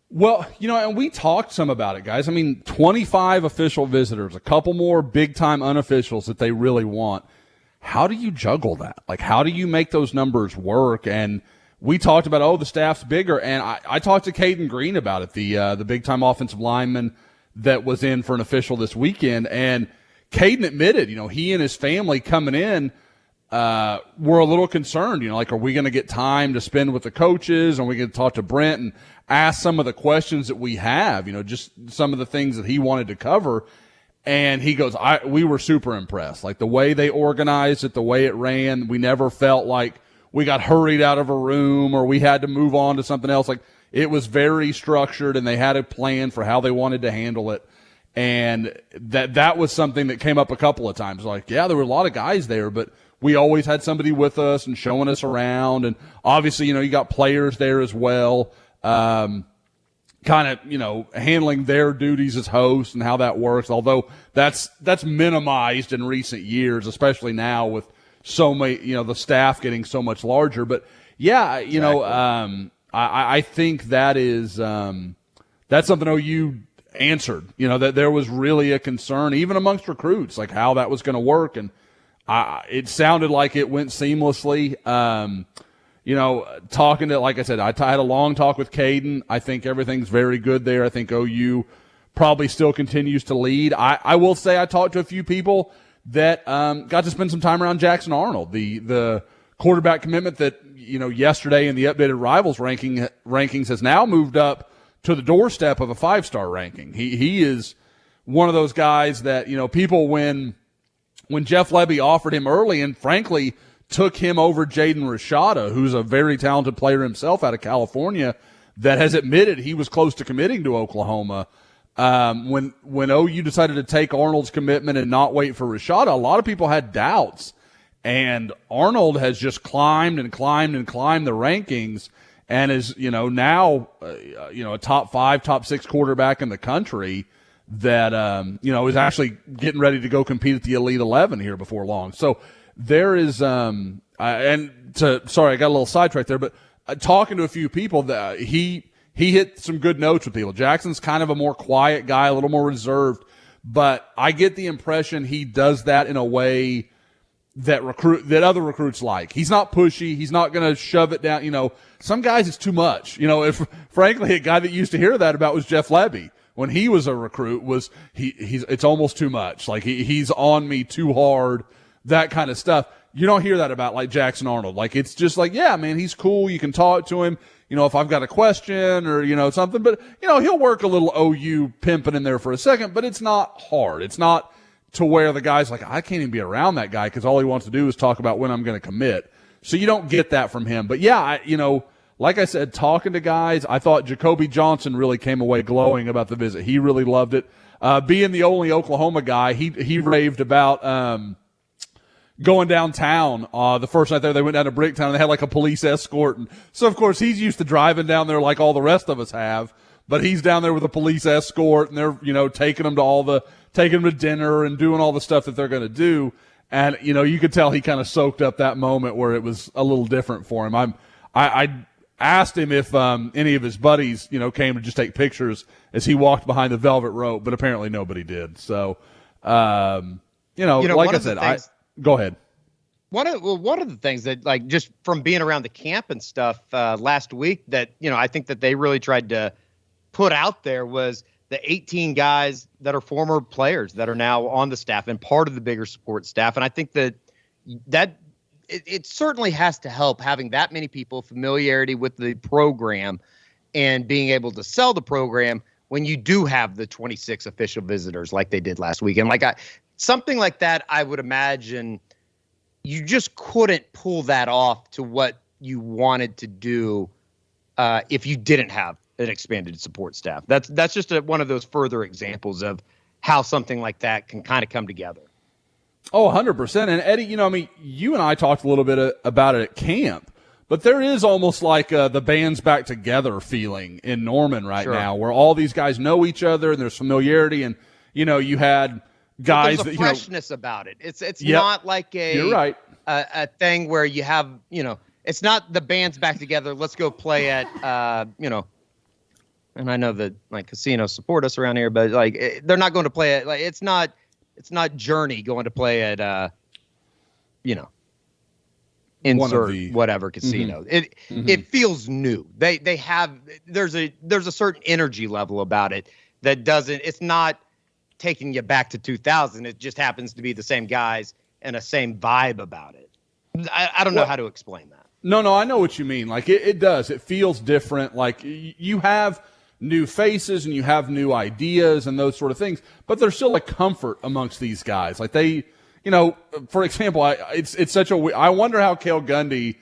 Well, and we talked some about it, guys. I mean, 25 official visitors, a couple more big-time unofficials that they really want. How do you juggle that? Like, how do you make those numbers work? And we talked about, the staff's bigger. And I talked to Caden Green about it, the big-time offensive lineman that was in for an official this weekend. And Caden admitted, he and his family coming in were a little concerned, are we going to get time to spend with the coaches? Are we going to talk to Brent and ask some of the questions that we have, just some of the things that he wanted to cover. And he goes, we were super impressed. Like the way they organized it, the way it ran, we never felt like we got hurried out of a room or we had to move on to something else. Like it was very structured and they had a plan for how they wanted to handle it. And that was something that came up a couple of times. Like, yeah, there were a lot of guys there, but we always had somebody with us and showing us around. And obviously, you got players there as well, kind of, handling their duties as hosts and how that works. Although that's minimized in recent years, especially now with so many, the staff getting so much larger. But yeah, exactly. I think that is, that's something OU answered, that there was really a concern even amongst recruits, like how that was going to work. And it sounded like it went seamlessly. Talking to, like I said, I had a long talk with Caden. I think everything's very good there. I think OU probably still continues to lead. I will say I talked to a few people that got to spend some time around Jackson Arnold, the quarterback commitment that, yesterday in the updated Rivals rankings has now moved up to the doorstep of a 5-star ranking. He is one of those guys that, people when Jeff Lebby offered him early and frankly took him over Jaden Rashada, who's a very talented player himself out of California that has admitted he was close to committing to Oklahoma. When OU decided to take Arnold's commitment and not wait for Rashada, a lot of people had doubts. And Arnold has just climbed and climbed and climbed the rankings and is, now, a top 5, top 6 quarterback in the country that, is actually getting ready to go compete at the Elite 11 here before long. So there is, sorry, I got a little sidetracked there, but talking to a few people that he hit some good notes with people. Jackson's kind of a more quiet guy, a little more reserved, but I get the impression he does that in a way that other recruits like. He's not pushy. He's not going to shove it down. Some guys it's too much. If frankly, a guy that used to hear that about was Jeff Lebby when he was a recruit it's almost too much. Like he's on me too hard, that kind of stuff. You don't hear that about like Jackson Arnold. Like it's just like, yeah, man, he's cool. You can talk to him, if I've got a question or, something, but he'll work a little OU pimping in there for a second, but it's not hard. It's not to where the guy's like, I can't even be around that guy because all he wants to do is talk about when I'm going to commit. So you don't get that from him. But yeah, like I said, talking to guys, I thought Jacoby Johnson really came away glowing about the visit. He really loved it. Being the only Oklahoma guy, he raved about going downtown. The first night there, they went down to Bricktown and they had like a police escort. And so, of course, he's used to driving down there like all the rest of us have. But he's down there with a police escort and they're, taking him to dinner and doing all the stuff that they're going to do. And, you could tell he kind of soaked up that moment where it was a little different for him. I asked him if any of his buddies, came to just take pictures as he walked behind the velvet rope, but apparently nobody did. So, like I said, go ahead. One of the things that, like, just from being around the camp and stuff last week that, I think that they really tried to put out there was the 18 guys that are former players that are now on the staff and part of the bigger support staff. And I think that it certainly has to help having that many people, familiarity with the program and being able to sell the program when you do have the 26 official visitors like they did last week. And something like that, I would imagine you just couldn't pull that off to what you wanted to do if you didn't have an expanded support staff. That's just one of those further examples of how something like that can kind of come together. Oh, 100%. And Eddie, you and I talked a little bit about it at camp, but there is almost like the band's back together feeling in Norman right now, where all these guys know each other and there's familiarity, and you had guys there's a that freshness about it. It's not like you're right. A thing where you have it's not the band's back together. Let's go play at and I know that like casinos support us around here, but like they're not going to play it. Like it's not Journey going to play at insert whatever casino. It feels new. They have there's a certain energy level about it that it's not taking you back to 2000. It just happens to be the same guys and a same vibe about it. I don't know how to explain that. No, I know what you mean. Like it does. It feels different. Like you have new faces and you have new ideas and those sort of things, but there's still a comfort amongst these guys. Like they, for example, it's such I wonder how Cale Gundy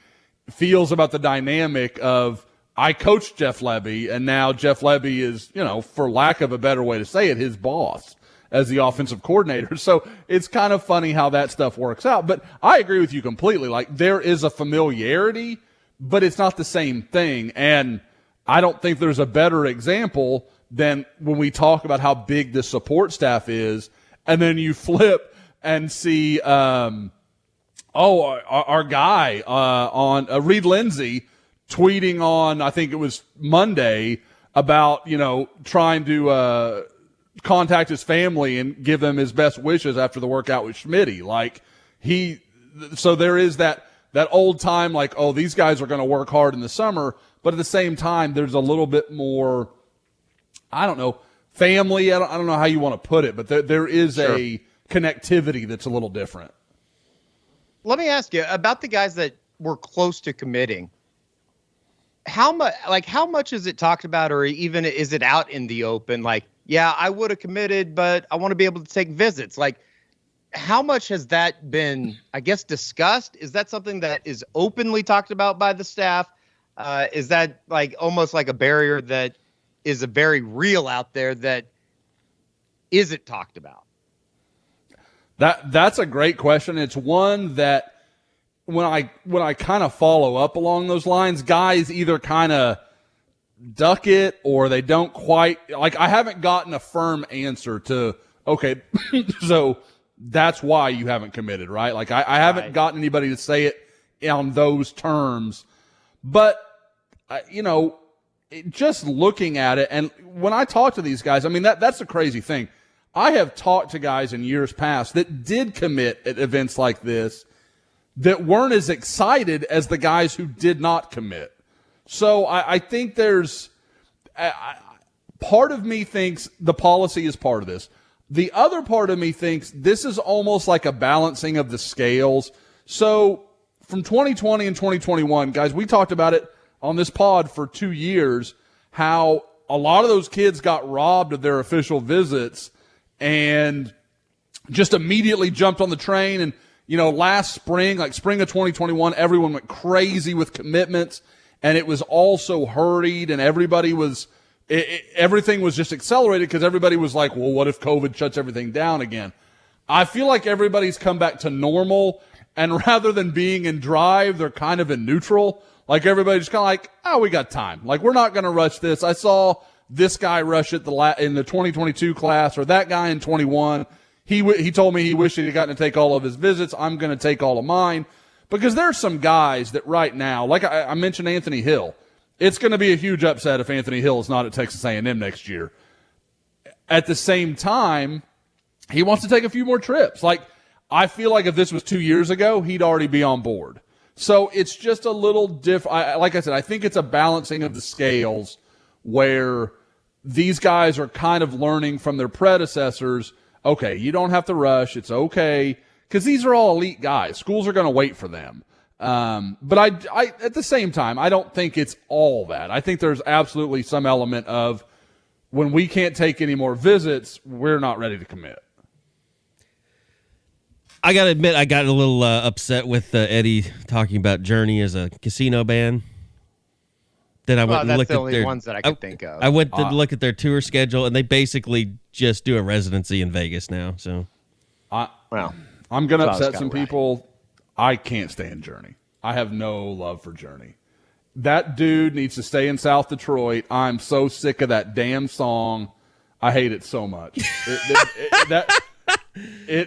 feels about the dynamic of I coached Jeff Lebby and now Jeff Lebby is, for lack of a better way to say it, his boss as the offensive coordinator. So it's kind of funny how that stuff works out. But I agree with you completely. Like there is a familiarity, but it's not the same thing. And I don't think there's a better example than when we talk about how big the support staff is, and then you flip and see, our guy on Reed Lindsay tweeting on, I think it was Monday, about trying to contact his family and give them his best wishes after the workout with Schmitty. Like so there is that old time, like, oh, these guys are going to work hard in the summer, but at the same time, there's a little bit more, I don't know, family. I don't know how you want to put it, but there is a connectivity that's a little different. Let me ask you about the guys that were close to committing. How much is it talked about, or even is it out in the open? Like, yeah, I would have committed, but I want to be able to take visits. Like, how much has that been, I guess, discussed? Is that something that is openly talked about by the staff? Is that like almost like a barrier that is a very real out there that isn't talked about? That's a great question. It's one that when I kind of follow up along those lines, guys either kind of duck it or they don't quite, like, I haven't gotten a firm answer to, okay, so that's why you haven't committed, right? Like I haven't gotten anybody to say it on those terms, but just looking at it, and when I talk to these guys, I mean, that's the crazy thing. I have talked to guys in years past that did commit at events like this that weren't as excited as the guys who did not commit. So I think there's part of me thinks the policy is part of this. The other part of me thinks this is almost like a balancing of the scales. So from 2020 and 2021, guys, we talked about it on this pod for 2 years, how a lot of those kids got robbed of their official visits and just immediately jumped on the train. And, last spring, like spring of 2021, everyone went crazy with commitments, and it was all so hurried, and everybody was everything was just accelerated because everybody was like, well, what if COVID shuts everything down again? I feel like everybody's come back to normal, and rather than being in drive, they're kind of in neutral. Like everybody's kind of like, oh, we got time. Like we're not going to rush this. I saw this guy rush it in the 2022 class, or that guy in 21. He told me he wished he'd gotten to take all of his visits. I'm going to take all of mine. Because there's some guys that right now, like I mentioned Anthony Hill, it's going to be a huge upset if Anthony Hill is not at Texas A&M next year. At the same time, he wants to take a few more trips. Like, I feel like if this was 2 years ago, he'd already be on board. So it's just a little different. Like I said, I think it's a balancing of the scales where these guys are kind of learning from their predecessors. Okay, you don't have to rush. It's okay. Because these are all elite guys. Schools are going to wait for them. But I at the same time, I don't think it's all that. I think there's absolutely some element of when we can't take any more visits, we're not ready to commit. I got to admit, I got a little upset with Eddie talking about Journey as a casino band. Then I went and looked at their ones that I could think of. I went to look at their tour schedule, and they basically just do a residency in Vegas now. So, I'm going to upset some people. I can't stand Journey. I have no love for Journey. That dude needs to stay in South Detroit. I'm so sick of that damn song. I hate it so much.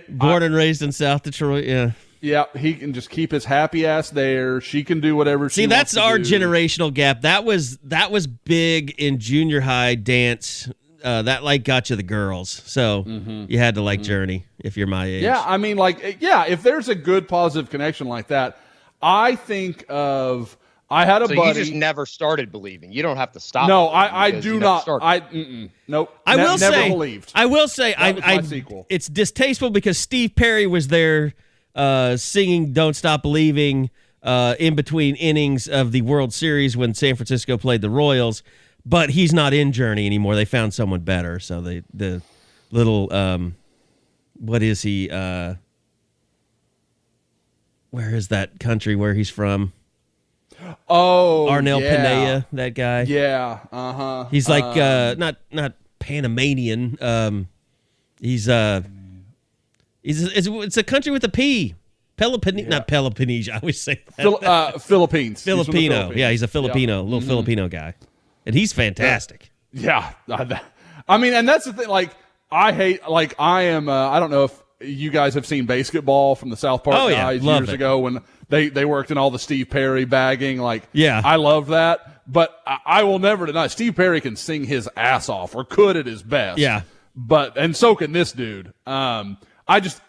Born and raised in South Detroit, yeah. Yeah, he can just keep his happy ass there. She can do whatever she wants to do. See, that's our generational gap. That was big in junior high dance. That like got you the girls. So you had to like Journey if you're my age. Yeah, I mean, if there's a good positive connection like that, I think of. I had a buddy. You just never started believing. You don't have to stop. No, I do not. Nope. I will never say. Believed. I will say. Sequel. It's distasteful because Steve Perry was there singing "Don't Stop Believing" in between innings of the World Series when San Francisco played the Royals, but he's not in Journey anymore. They found someone better. So the little what is he? Where is that country where he's from? Oh, Arnel yeah. Pineda, that guy. Yeah, uh-huh. He's like not Panamanian. He's it's a country with a P. Not Peloponnese. I always say that. Philippines. Filipino. Yeah, he's a Filipino, little Filipino guy, and he's fantastic. Yeah. I mean, and that's the thing. Like, I hate. Like, I am. I don't know if you guys have seen Basketball from the South Park guys years ago when they worked in all the Steve Perry bagging. Like, yeah, I love that. But I will never deny Steve Perry can sing his ass off, or could at his best. Yeah. And so can this dude. I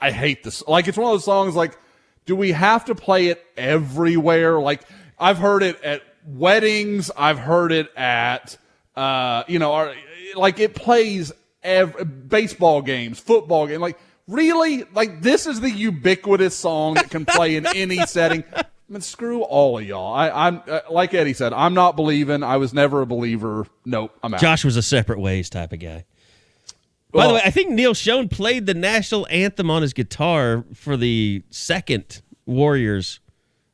hate this. Like, it's one of those songs. Like, do we have to play it everywhere? Like, I've heard it at weddings. I've heard it at, like it plays baseball games, football games. Like, really? Like, this is the ubiquitous song that can play in any setting. I mean, screw all of y'all. I'm like Eddie said, I'm not believing. I was never a believer. Nope, I'm out. Josh was a separate ways type of guy. By the way, I think Neil Schoen played the national anthem on his guitar for the second Warriors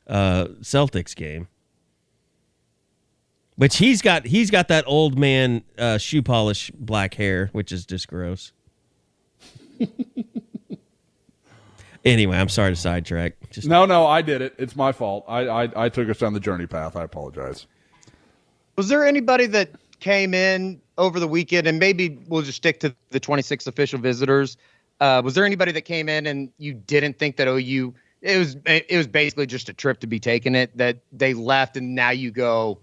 Celtics game. Which he's got that old man shoe polish black hair, which is just gross. Anyway, I'm sorry to sidetrack. No, I did it. It's my fault. I took us down the journey path. I apologize. Was there anybody that came in over the weekend, and maybe we'll just stick to the 26 official visitors? Was there anybody that came in and you didn't think that OU, it was basically just a trip to be taken, that they left and now you go,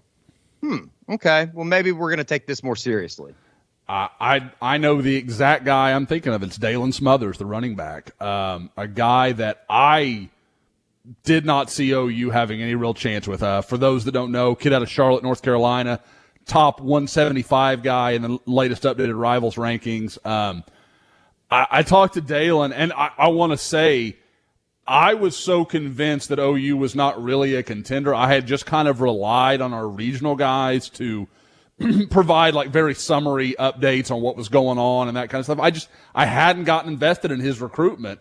okay, well, maybe we're going to take this more seriously? I know the exact guy I'm thinking of. It's Dalen Smothers, the running back, a guy that I did not see OU having any real chance with. For those that don't know, kid out of Charlotte, North Carolina, top 175 guy in the latest updated Rivals rankings. I talked to Dalen, and I want to say I was so convinced that OU was not really a contender. I had just kind of relied on our regional guys to provide like very summary updates on what was going on and that kind of stuff. I hadn't gotten invested in his recruitment.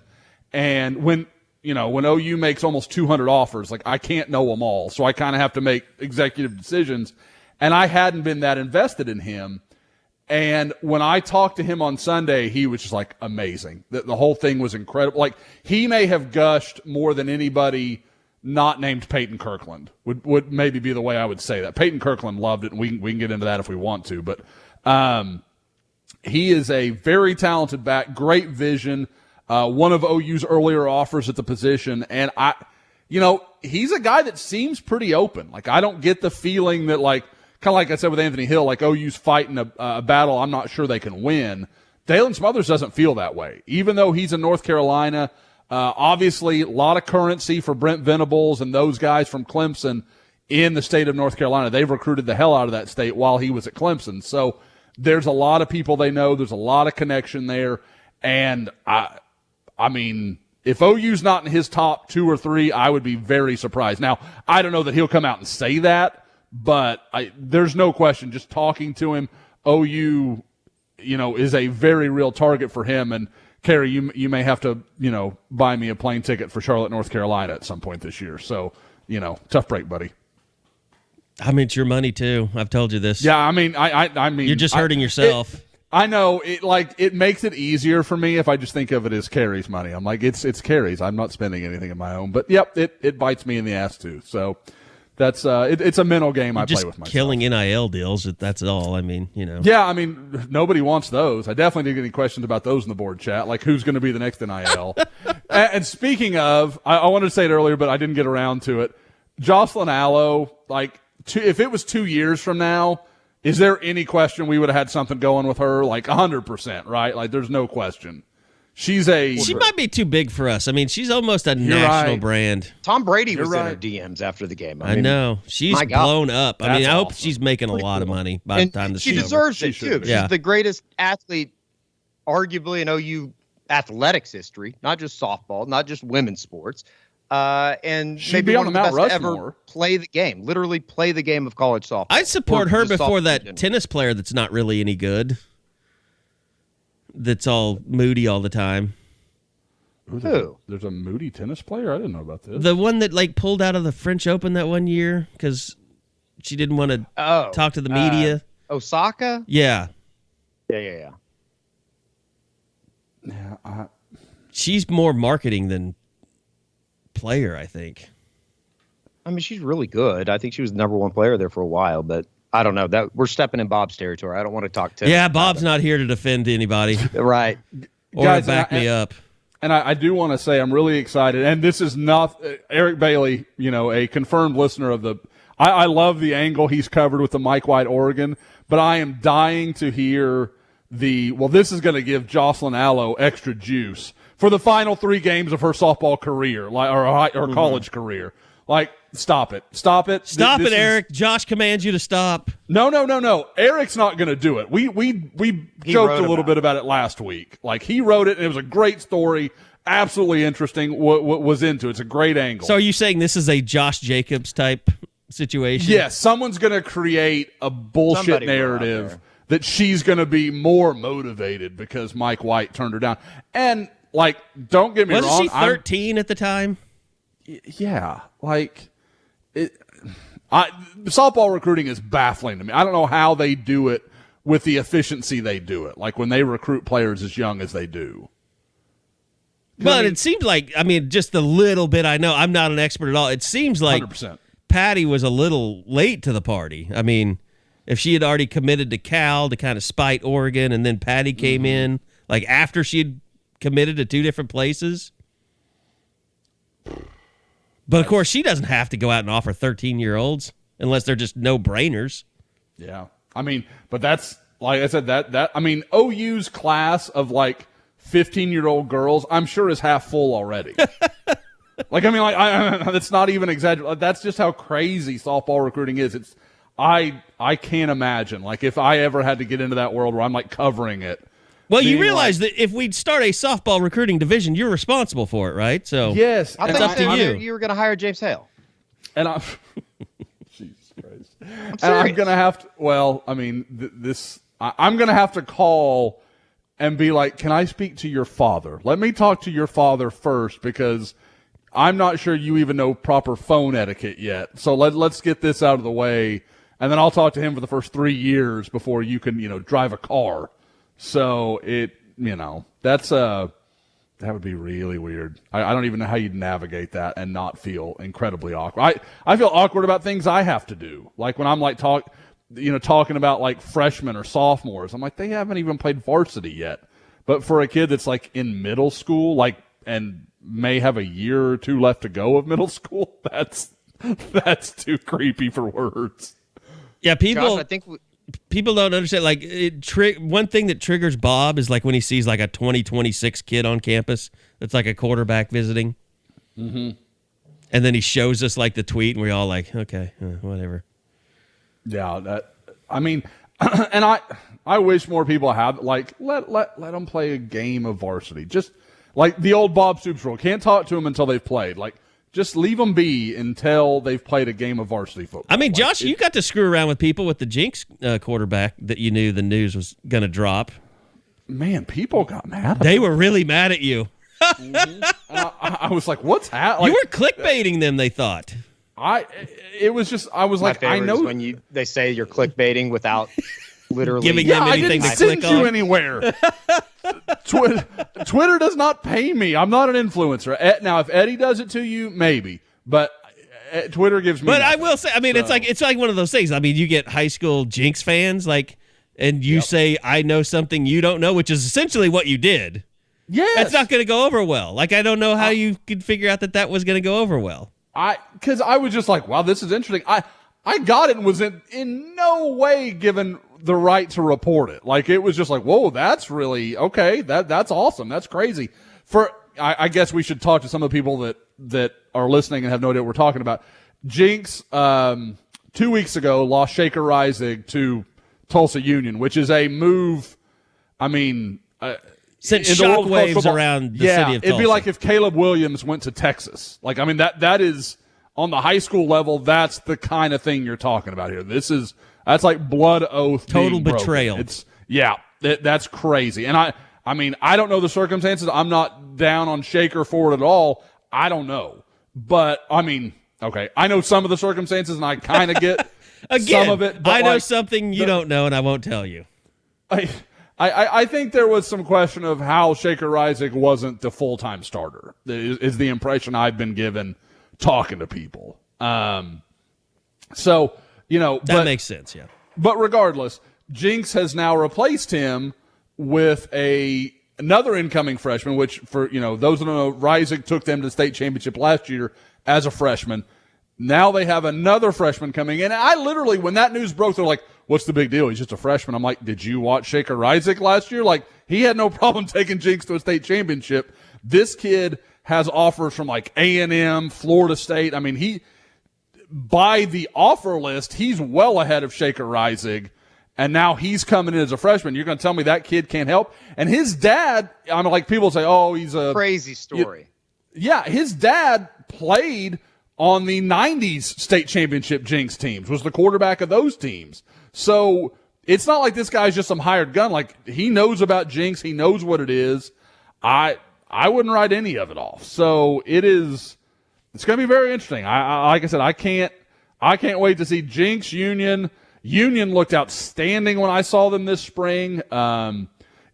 And when OU makes almost 200 offers, like, I can't know them all. So I kind of have to make executive decisions. And I hadn't been that invested in him. And when I talked to him on Sunday, he was just like amazing. The whole thing was incredible. Like, he may have gushed more than anybody not named Peyton Kirkland would maybe be the way I would say that. Peyton Kirkland loved it, and we can get into that if we want to. But he is a very talented back, great vision, one of OU's earlier offers at the position. And he's a guy that seems pretty open. Like, I don't get the feeling that, like, kind of like I said with Anthony Hill, like OU's fighting a battle I'm not sure they can win. Dalen Smothers doesn't feel that way. Even though he's in North Carolina, obviously a lot of currency for Brent Venables and those guys from Clemson in the state of North Carolina. They've recruited the hell out of that state while he was at Clemson. So there's a lot of people they know. There's a lot of connection there. And, I mean, if OU's not in his top 2 or 3, I would be very surprised. Now, I don't know that he'll come out and say that, but there's no question, just talking to him, OU, is a very real target for him. And Carrie, you may have to, buy me a plane ticket for Charlotte, North Carolina at some point this year. So, tough break, buddy. I mean, it's your money too. I've told you this. Yeah, I mean, I mean, you're just hurting yourself. I know it makes it easier for me if I just think of it as Carrie's money. I'm like, it's Carrie's. I'm not spending anything of my own. But yep, it bites me in the ass too. So that's it's a mental game I play with myself. Killing NIL deals. That's all. I mean, Yeah, I mean, nobody wants those. I definitely didn't get any questions about those in the board chat, like who's going to be the next NIL. and speaking of, I wanted to say it earlier, but I didn't get around to it. Jocelyn Alo, like, if it was 2 years from now, is there any question we would have had something going with her? Like 100%, right? Like, there's no question. She might be too big for us. I mean, she's almost a national brand. Tom Brady was in her DMs after the game. I know. She's blown up. I mean, I hope she's making a lot of money by the time the she deserves it, too. She's the greatest athlete, arguably, in OU athletics history, not just softball, not just women's sports. And she'd be on the Mount Rushmore. Ever play the game, literally play the game of college softball. I'd support her before that tennis player that's not really any good. That's all moody all the time. Who? There's a moody tennis player? I didn't know about this. The one that pulled out of the French Open that one year because she didn't want to talk to the media. Osaka? Yeah. Yeah. Yeah, she's more marketing than player, I think. I mean, she's really good. I think she was the number one player there for a while, but I don't know. That we're stepping in Bob's territory. I don't want to talk to him. Yeah, Bob's not here to defend anybody. Right. Or guys, back me up. And I do want to say I'm really excited. And this is not Eric Bailey, a confirmed listener of the I love the angle he's covered with the Mike White Oregon, but I am dying to hear this is going to give Jocelyn Alo extra juice for the final 3 games of her softball career, or college career. Stop it. Stop it. Stop it, Eric. Josh commands you to stop. No. Eric's not going to do it. We joked a little bit about it last week. He wrote it, and it was a great story. Absolutely interesting. What was into it. It's a great angle. So are you saying this is a Josh Jacobs type situation? Yes. Someone's going to create a bullshit narrative that she's going to be more motivated because Mike White turned her down. And, don't get me wrong. Wasn't she 13 at the time? Yeah. Softball recruiting is baffling to me. I don't know how they do it with the efficiency they do it. When they recruit players as young as they do. But it seems just the little bit I know, I'm not an expert at all. It seems like 100%. Patty was a little late to the party. I mean, if she had already committed to Cal to kind of spite Oregon, and then Patty came in, after she had committed to 2 different places. But, of course, she doesn't have to go out and offer 13-year-olds unless they're just no-brainers. Yeah. But that's, like I said, OU's class of, 15-year-old girls, I'm sure is half full already. That's not even exaggerated. That's just how crazy softball recruiting is. I can't imagine, if I ever had to get into that world where I'm, covering it. Well, you realize that if we'd start a softball recruiting division, you're responsible for it, right? So yes, it's up to you. You were going to hire James Hale, and I'm Jesus Christ, I'm going to have to. Well, I'm going to have to call and be like, "Can I speak to your father? Let me talk to your father first, because I'm not sure you even know proper phone etiquette yet. So let's get this out of the way, and then I'll talk to him for the first 3 years before you can, drive a car." So that would be really weird. I don't even know how you'd navigate that and not feel incredibly awkward. I feel awkward about things I have to do. When I'm talking about freshmen or sophomores, I'm they haven't even played varsity yet. But for a kid that's in middle school, and may have a year or 2 left to go of middle school, that's too creepy for words. Yeah, people. Josh, I think people don't understand. One thing that triggers Bob is when he sees a 2026 kid on campus that's a quarterback visiting. Mm-hmm. And then he shows us the tweet, and we're all okay, whatever. Yeah, and I wish more people had let them play a game of varsity. Just the old Bob Stoops rule. Can't talk to them until they've played. Just leave them be until they've played a game of varsity football. Josh, you got to screw around with people with the Jinx quarterback that you knew the news was going to drop. Man, people got mad. They were really mad at you. Mm-hmm. I was like, what's happening? You were clickbaiting them, they thought. I know when they say you're clickbaiting without literally giving them anything to click on. I didn't send you anywhere. Twitter does not pay me. I'm not an influencer. Now, if Eddie does it to you, maybe. But Twitter gives me. But nothing. I will say, it's like one of those things. You get high school Jinx fans, and you say, "I know something you don't know," which is essentially what you did. Yes, that's not going to go over well. I don't know how you could figure out that was going to go over well. Because I was just wow, this is interesting. I got it and was in no way given the right to report it. Like, it was just like, whoa, that's really okay. That's awesome. That's crazy. I guess we should talk to some of the people that are listening and have no idea what we're talking about. Jinx, 2 weeks ago, lost Shaker Rising to Tulsa Union, which is a move. I mean, sent shockwaves around the city of Tulsa. It'd be like if Caleb Williams went to Texas. Like, I mean, that is on the high school level. That's the kind of thing you're talking about here. That's like blood oath. Total betrayal. That's crazy. And I mean, I don't know the circumstances. I'm not down on Shaker for it at all. I don't know. But, I mean, okay, I know some of the circumstances, and I kind of get some of it. But I know something you don't know, and I won't tell you. I think there was some question of how Shaker Rising wasn't the full-time starter, is the impression I've been given talking to people. So, that makes sense, yeah. But regardless, Jinx has now replaced him with another incoming freshman, which for, those who don't know, Rising took them to the state championship last year as a freshman. Now they have another freshman coming in. I literally, when that news broke, they're like, what's the big deal? He's just a freshman. I'm like, did you watch Shaker Rising last year? Like, he had no problem taking Jinx to a state championship. This kid has offers from like A&M, Florida State. I mean, by the offer list, he's well ahead of Shaker Rising. And now he's coming in as a freshman. You're going to tell me that kid can't help? And his dad, I mean, like, people say, oh, he's a crazy story. His dad played on the 90s state championship Jinx teams, was the quarterback of those teams. So it's not like this guy's just some hired gun. Like, he knows about Jinx. He knows what it is. I wouldn't write any of it off. So it's going to be very interesting. Like I said, I can't wait to see Jinx Union. Union looked outstanding when I saw them this spring.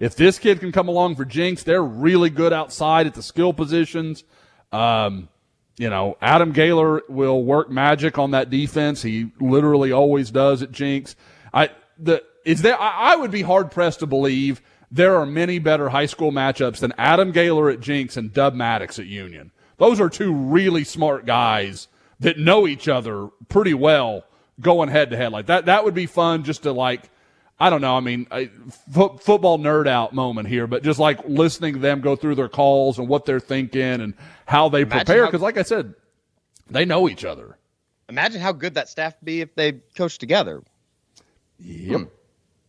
If this kid can come along for Jinx, they're really good outside at the skill positions. Adam Gaylor will work magic on that defense. He literally always does at Jinx. I would be hard pressed to believe there are many better high school matchups than Adam Gaylor at Jinx and Dub Maddox at Union. Those are two really smart guys that know each other pretty well going head to head like that. That would be fun just to, like, I don't know. I mean, football nerd out moment here, but just like listening to them go through their calls and what they're thinking and how they prepare. Because like I said, they know each other. Imagine how good that staff would be if they coached together. Yep.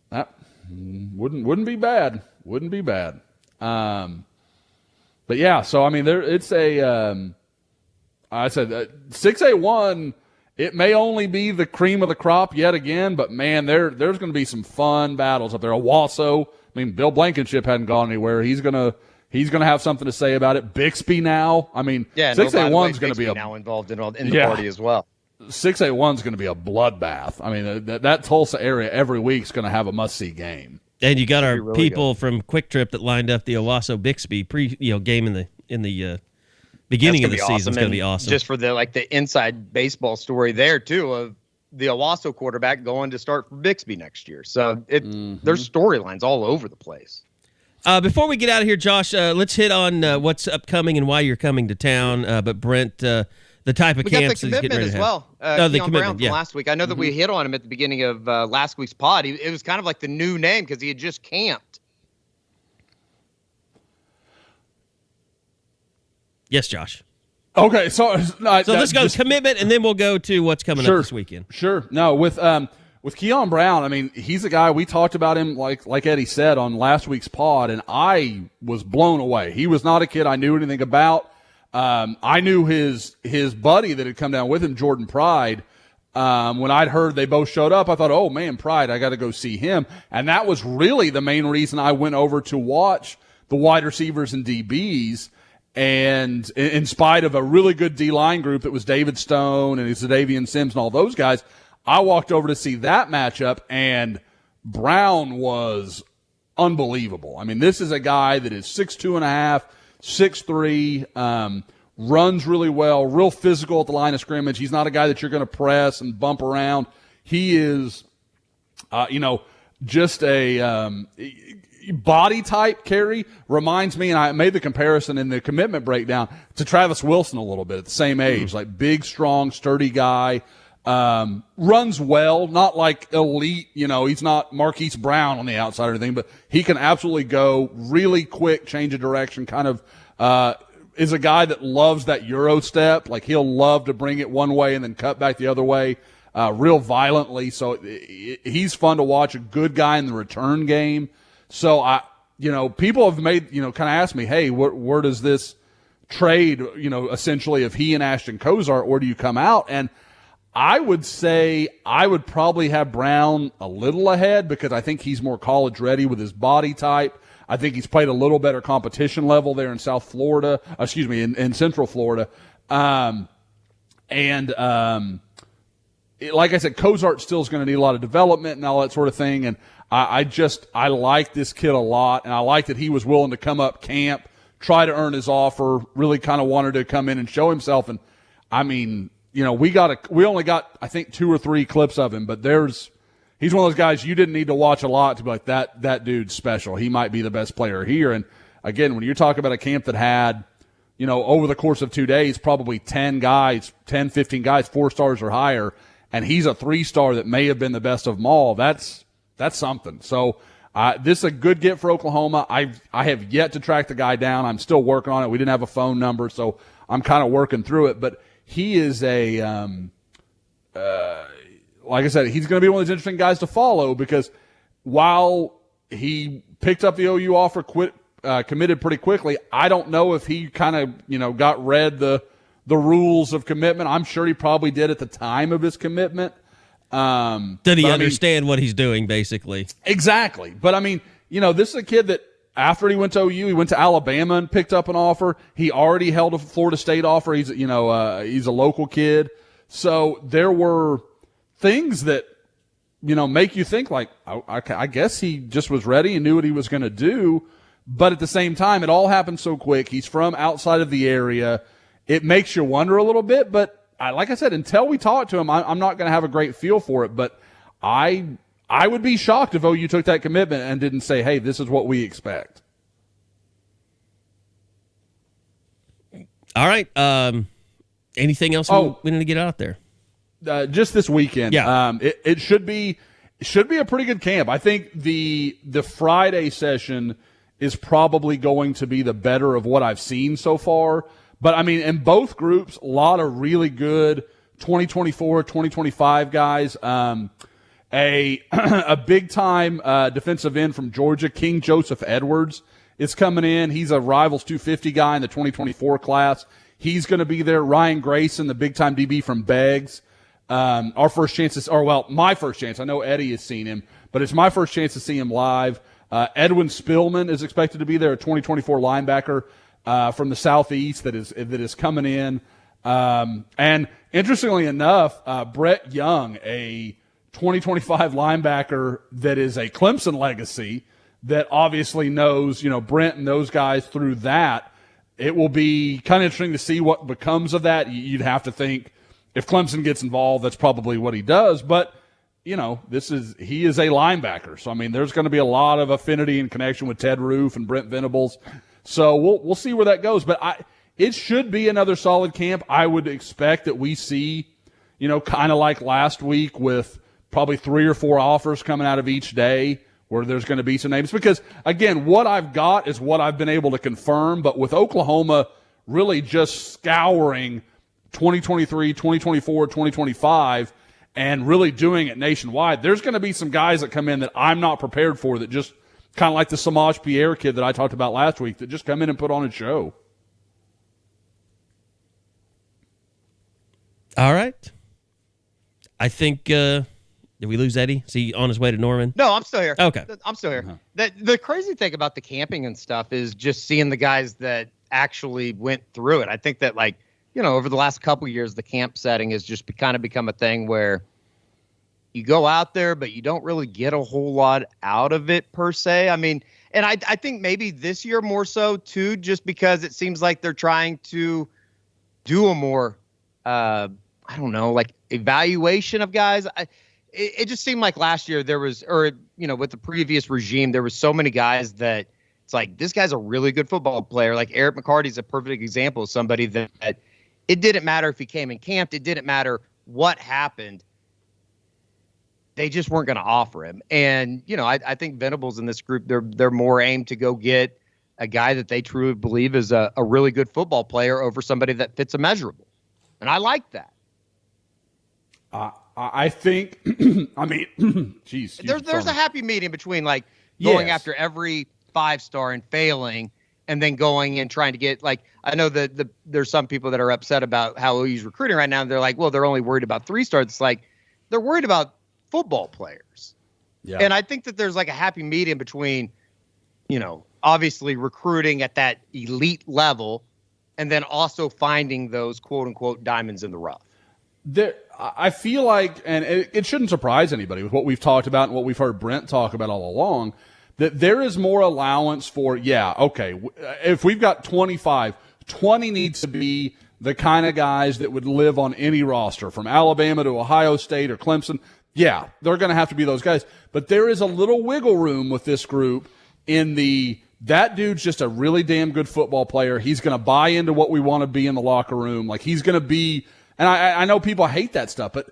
That wouldn't be bad. Wouldn't be bad. But yeah, so I mean, it's I said 6A1. It may only be the cream of the crop yet again, but man, there's going to be some fun battles up there. Owasso. I mean, Bill Blankenship hadn't gone anywhere. He's gonna have something to say about it. Bixby now. I mean, 6A1's going to be now involved in the party as well. 6A1's going to be a bloodbath. I mean, that Tulsa area every week's going to have a must-see game. And you got our really people from Quick Trip that lined up the Owasso Bixby game in the beginning of the season. Is going to be awesome. Just for the inside baseball story there too of the Owasso quarterback going to start for Bixby next year. So there's storylines all over the place. Before we get out of here, Josh, let's hit on what's upcoming and why you're coming to town. But Brent, the type of camps that he's getting ready to have. Well. Keyon Brown from last week. I know that we hit on him at the beginning of last week's pod. It was kind of like the new name because he had just camped. Yes, Josh. Okay, so let's go commitment, and then we'll go to what's coming up this weekend. Sure. No, with Keyon Brown, I mean, he's a guy, we talked about him, like Eddie said, on last week's pod, and I was blown away. He was not a kid I knew anything about. I knew his buddy that had come down with him, Jordan Pride. When I'd heard they both showed up, I thought, oh, man, Pride, I got to go see him. And that was really the main reason I went over to watch the wide receivers and DBs. And in spite of a really good D-line group that was David Stone and Zadavian Sims and all those guys, I walked over to see that matchup, and Brown was unbelievable. I mean, this is a guy that is 6'2.5", 6'3", runs really well, real physical at the line of scrimmage. He's not a guy that you're going to press and bump around. He is, just a body type carry. Reminds me, and I made the comparison in the commitment breakdown, to Travis Wilson a little bit at the same age. Like big, strong, sturdy guy. Runs well, not like elite, he's not Marquise Brown on the outside or anything, but he can absolutely go really quick, change of direction, kind of is a guy that loves that Euro step. Like he'll love to bring it one way and then cut back the other way real violently. So he's fun to watch, a good guy in the return game. So people have made, kind of asked me, hey, where does this trade, essentially of he and Ashton Cozart, where do you come out? And I would say I would probably have Brown a little ahead because I think he's more college ready with his body type. I think he's played a little better competition level there in South Florida, in Central Florida. Like I said, Cozart still is going to need a lot of development and all that sort of thing. And I like this kid a lot. And I like that he was willing to come up camp, try to earn his offer, really kind of wanted to come in and show himself. And I mean, we only got, I think, 2 or 3 clips of him, but he's one of those guys you didn't need to watch a lot to be like, that dude's special. He might be the best player here. And again, when you're talking about a camp that had, over the course of 2 days, probably 10, 15 guys, 4 stars or higher, and he's a 3-star that may have been the best of them all, that's something. So this is a good get for Oklahoma. I have yet to track the guy down. I'm still working on it. We didn't have a phone number, so I'm kind of working through it. But he is like I said, he's going to be one of those interesting guys to follow because while he picked up the OU offer, committed pretty quickly, I don't know if he kind of, read the rules of commitment. I'm sure he probably did at the time of his commitment. Did he understand what he's doing, basically? Exactly. But, this is a kid that after he went to OU, he went to Alabama and picked up an offer. He already held a Florida State offer. He's a local kid. So there were things that, make you think like, I guess he just was ready and knew what he was going to do. But at the same time, it all happened so quick. He's from outside of the area. It makes you wonder a little bit. But like I said, until we talk to him, I'm not going to have a great feel for it. But I would be shocked if OU took that commitment and didn't say, hey, this is what we expect. All right. Anything else we need to get out there? Just this weekend. Yeah. It should be a pretty good camp. I think the Friday session is probably going to be the better of what I've seen so far. But, in both groups, a lot of really good 2024, 2025 guys. A big-time defensive end from Georgia, King Joseph Edwards, is coming in. He's a Rivals 250 guy in the 2024 class. He's going to be there. Ryan Grayson, the big-time DB from Beggs. My first chance. I know Eddie has seen him, but it's my first chance to see him live. Edwin Spillman is expected to be there, a 2024 linebacker from the Southeast that is coming in. And interestingly enough, Brett Young, a 2025 linebacker that is a Clemson legacy that obviously knows, Brent and those guys through that. It will be kind of interesting to see what becomes of that. You'd have to think if Clemson gets involved, that's probably what he does. But, he is a linebacker. So, there's going to be a lot of affinity and connection with Ted Roof and Brent Venables. So we'll see where that goes. But it should be another solid camp. I would expect that we see, kind of like last week with probably 3 or 4 offers coming out of each day where there's going to be some names. Because, again, what I've got is what I've been able to confirm. But with Oklahoma really just scouring 2023, 2024, 2025, and really doing it nationwide, there's going to be some guys that come in that I'm not prepared for that just kind of like the Samaj Pierre kid that I talked about last week that just come in and put on a show. All right. I think, did we lose Eddie? Is he on his way to Norman? No, I'm still here. Okay. I'm still here. Uh-huh. The crazy thing about the camping and stuff is just seeing the guys that actually went through it. I think that, over the last couple of years, the camp setting has just kind of become a thing where you go out there, but you don't really get a whole lot out of it per se. And I think maybe this year more so too, just because it seems like they're trying to do a more, evaluation of guys. It just seemed like last year there was, with the previous regime, there was so many guys that it's like, this guy's a really good football player. Like Eric McCarty's a perfect example of somebody that it didn't matter if he came in camp. It didn't matter what happened, they just weren't going to offer him. And, I think Venables in this group, they're more aimed to go get a guy that they truly believe is a really good football player over somebody that fits a measurable. And I like that. I think, I mean, geez. There's a happy medium between like going after every 5-star and failing and then going and trying to get, like, I know that there's some people that are upset about how OU's recruiting right now. They're like, well, they're only worried about 3-stars. It's like, they're worried about football players. Yeah. And I think that there's like a happy medium between, obviously recruiting at that elite level and then also finding those quote unquote diamonds in the rough. I feel like, and it shouldn't surprise anybody with what we've talked about and what we've heard Brent talk about all along, that there is more allowance for, if we've got 25, 20 needs to be the kind of guys that would live on any roster, from Alabama to Ohio State or Clemson. Yeah, they're going to have to be those guys. But there is a little wiggle room with this group in that dude's just a really damn good football player. He's going to buy into what we want to be in the locker room. Like, he's going to be, and I know people hate that stuff, but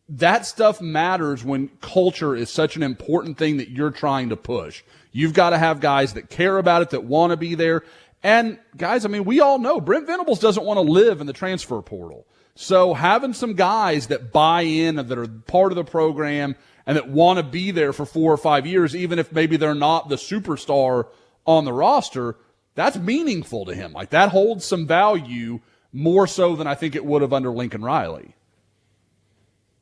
that stuff matters when culture is such an important thing that you're trying to push. You've got to have guys that care about it, that want to be there. And guys, I mean, we all know Brent Venables doesn't want to live in the transfer portal. So having some guys that buy in and that are part of the program and that want to be there for 4 or 5 years, even if maybe they're not the superstar on the roster, that's meaningful to him. Like, that holds some value more so than I think it would have under Lincoln Riley.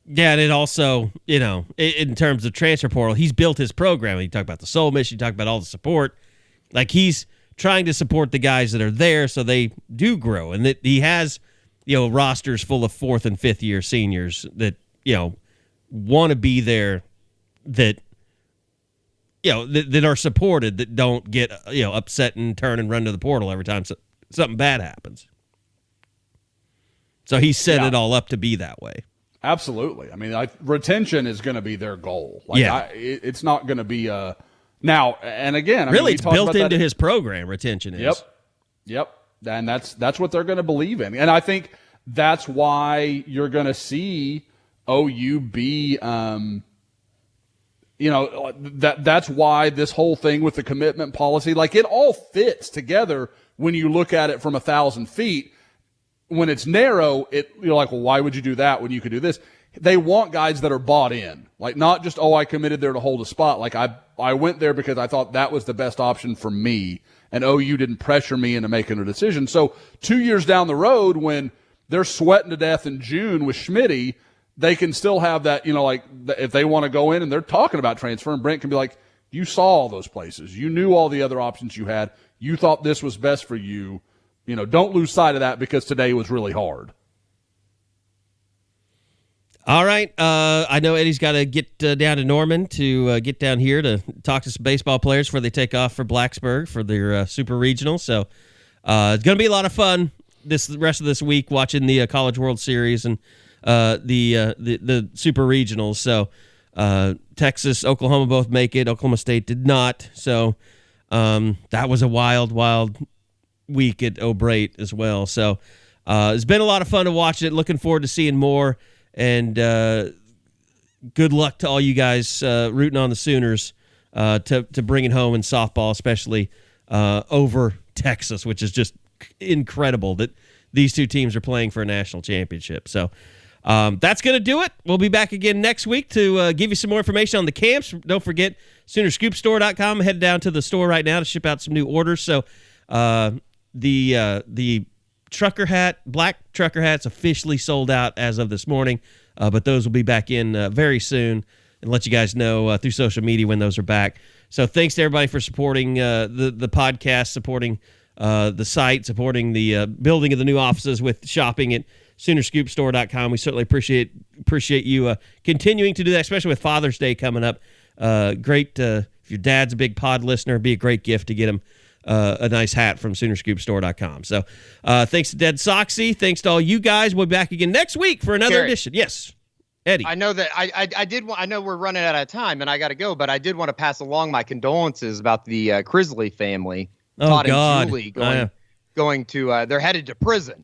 Yeah, and it also, in terms of transfer portal, he's built his program. You talk about the soul mission, you talk about all the support. Like, he's trying to support the guys that are there so they do grow. And that he has, rosters full of 4th and 5th year seniors that, want to be there, that, that are supported, that don't get, upset and turn and run to the portal every time something bad happens. So he set it all up to be that way. Absolutely. I mean, retention is going to be their goal. Like, it's not going to be now. And again, it's built into his program. Retention is. Yep. And that's what they're going to believe in. And I think that's why you're going to see OU be, that's why this whole thing with the commitment policy, like, it all fits together when you look at it from 1,000 feet. When it's narrow, you're like, well, why would you do that when you could do this? They want guys that are bought in, like, not just, I committed there to hold a spot. Like, I went there because I thought that was the best option for me, and OU didn't pressure me into making a decision. So 2 years down the road, when they're sweating to death in June with Schmitty, they can still have that, if they want to go in and they're talking about transfer, and Brent can be like, you saw all those places. You knew all the other options you had. You thought this was best for you. Don't lose sight of that because today was really hard. All right. I know Eddie's got to get down to Norman to get down here to talk to some baseball players before they take off for Blacksburg for their Super Regional. So it's going to be a lot of fun the rest of this week watching the College World Series and the Super Regionals. So Texas, Oklahoma both make it. Oklahoma State did not. So that was a wild week at O'Brate as well. So it's been a lot of fun to watch it. Looking forward to seeing more. And good luck to all you guys rooting on the Sooners to bring it home in softball, especially over Texas, which is just incredible that these two teams are playing for a national championship. So that's going to do it. We'll be back again next week to give you some more information on the camps. Don't forget, Soonerscoopstore.com. Head down to the store right now to ship out some new orders. So the trucker hat, black trucker hats, officially sold out as of this morning, but those will be back in very soon, and let you guys know through social media when those are back. So thanks to everybody for supporting the podcast, supporting the site, supporting the building of the new offices with shopping at Soonerscoopstore.com. We certainly appreciate you continuing to do that, especially with Father's Day coming up. Great if your dad's a big pod listener, it'd be a great gift to get him a nice hat from Soonerscoopstore.com. So thanks to Dead Soxy. Thanks to all you guys. We'll be back again next week for another edition. Yes, Eddie. I know that I know we're running out of time and I got to go, but I did want to pass along my condolences about the Crisley family. Todd and Julie going to they're headed to prison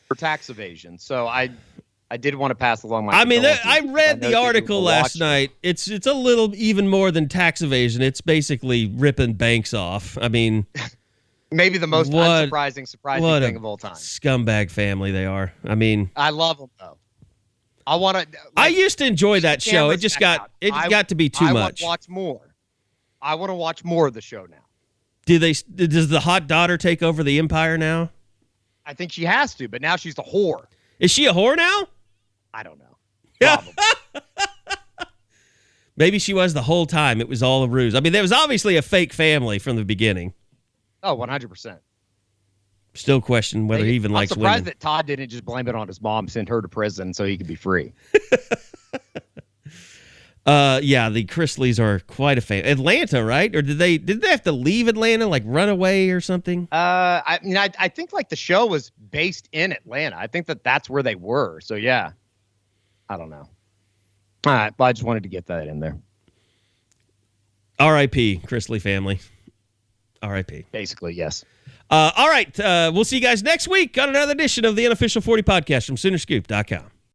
for tax evasion. So I did want to pass along my. I mean, condolences I because read know the that article people last watched it. night. It's a little even more than tax evasion. It's basically ripping banks off. I mean, Maybe the most surprising what thing a of all time. scumbag family they are. I mean, I love them though. I want to. I used to enjoy that show. It just got got to be too much. I want to watch more. I want to watch more of the show now. Does the hot daughter take over the empire now? I think she has to, but now she's the whore. Is she a whore now? I don't know. Probably. Maybe she was the whole time. It was all a ruse. I mean, there was obviously a fake family from the beginning. Oh, 100%. Still question whether he even likes women. I'm surprised that Todd didn't just blame it on his mom, send her to prison so he could be free. Yeah, the Chrisleys are quite a fan. Atlanta, right? Or did they have to leave Atlanta, like run away or something? I mean, I think like the show was based in Atlanta. I think that's where they were. So yeah, I don't know. All right, but I just wanted to get that in there. R.I.P. Chrisley family. R.I.P. Basically, yes. All right, we'll see you guys next week on another edition of the Unofficial 40 podcast from Soonerscoop.com.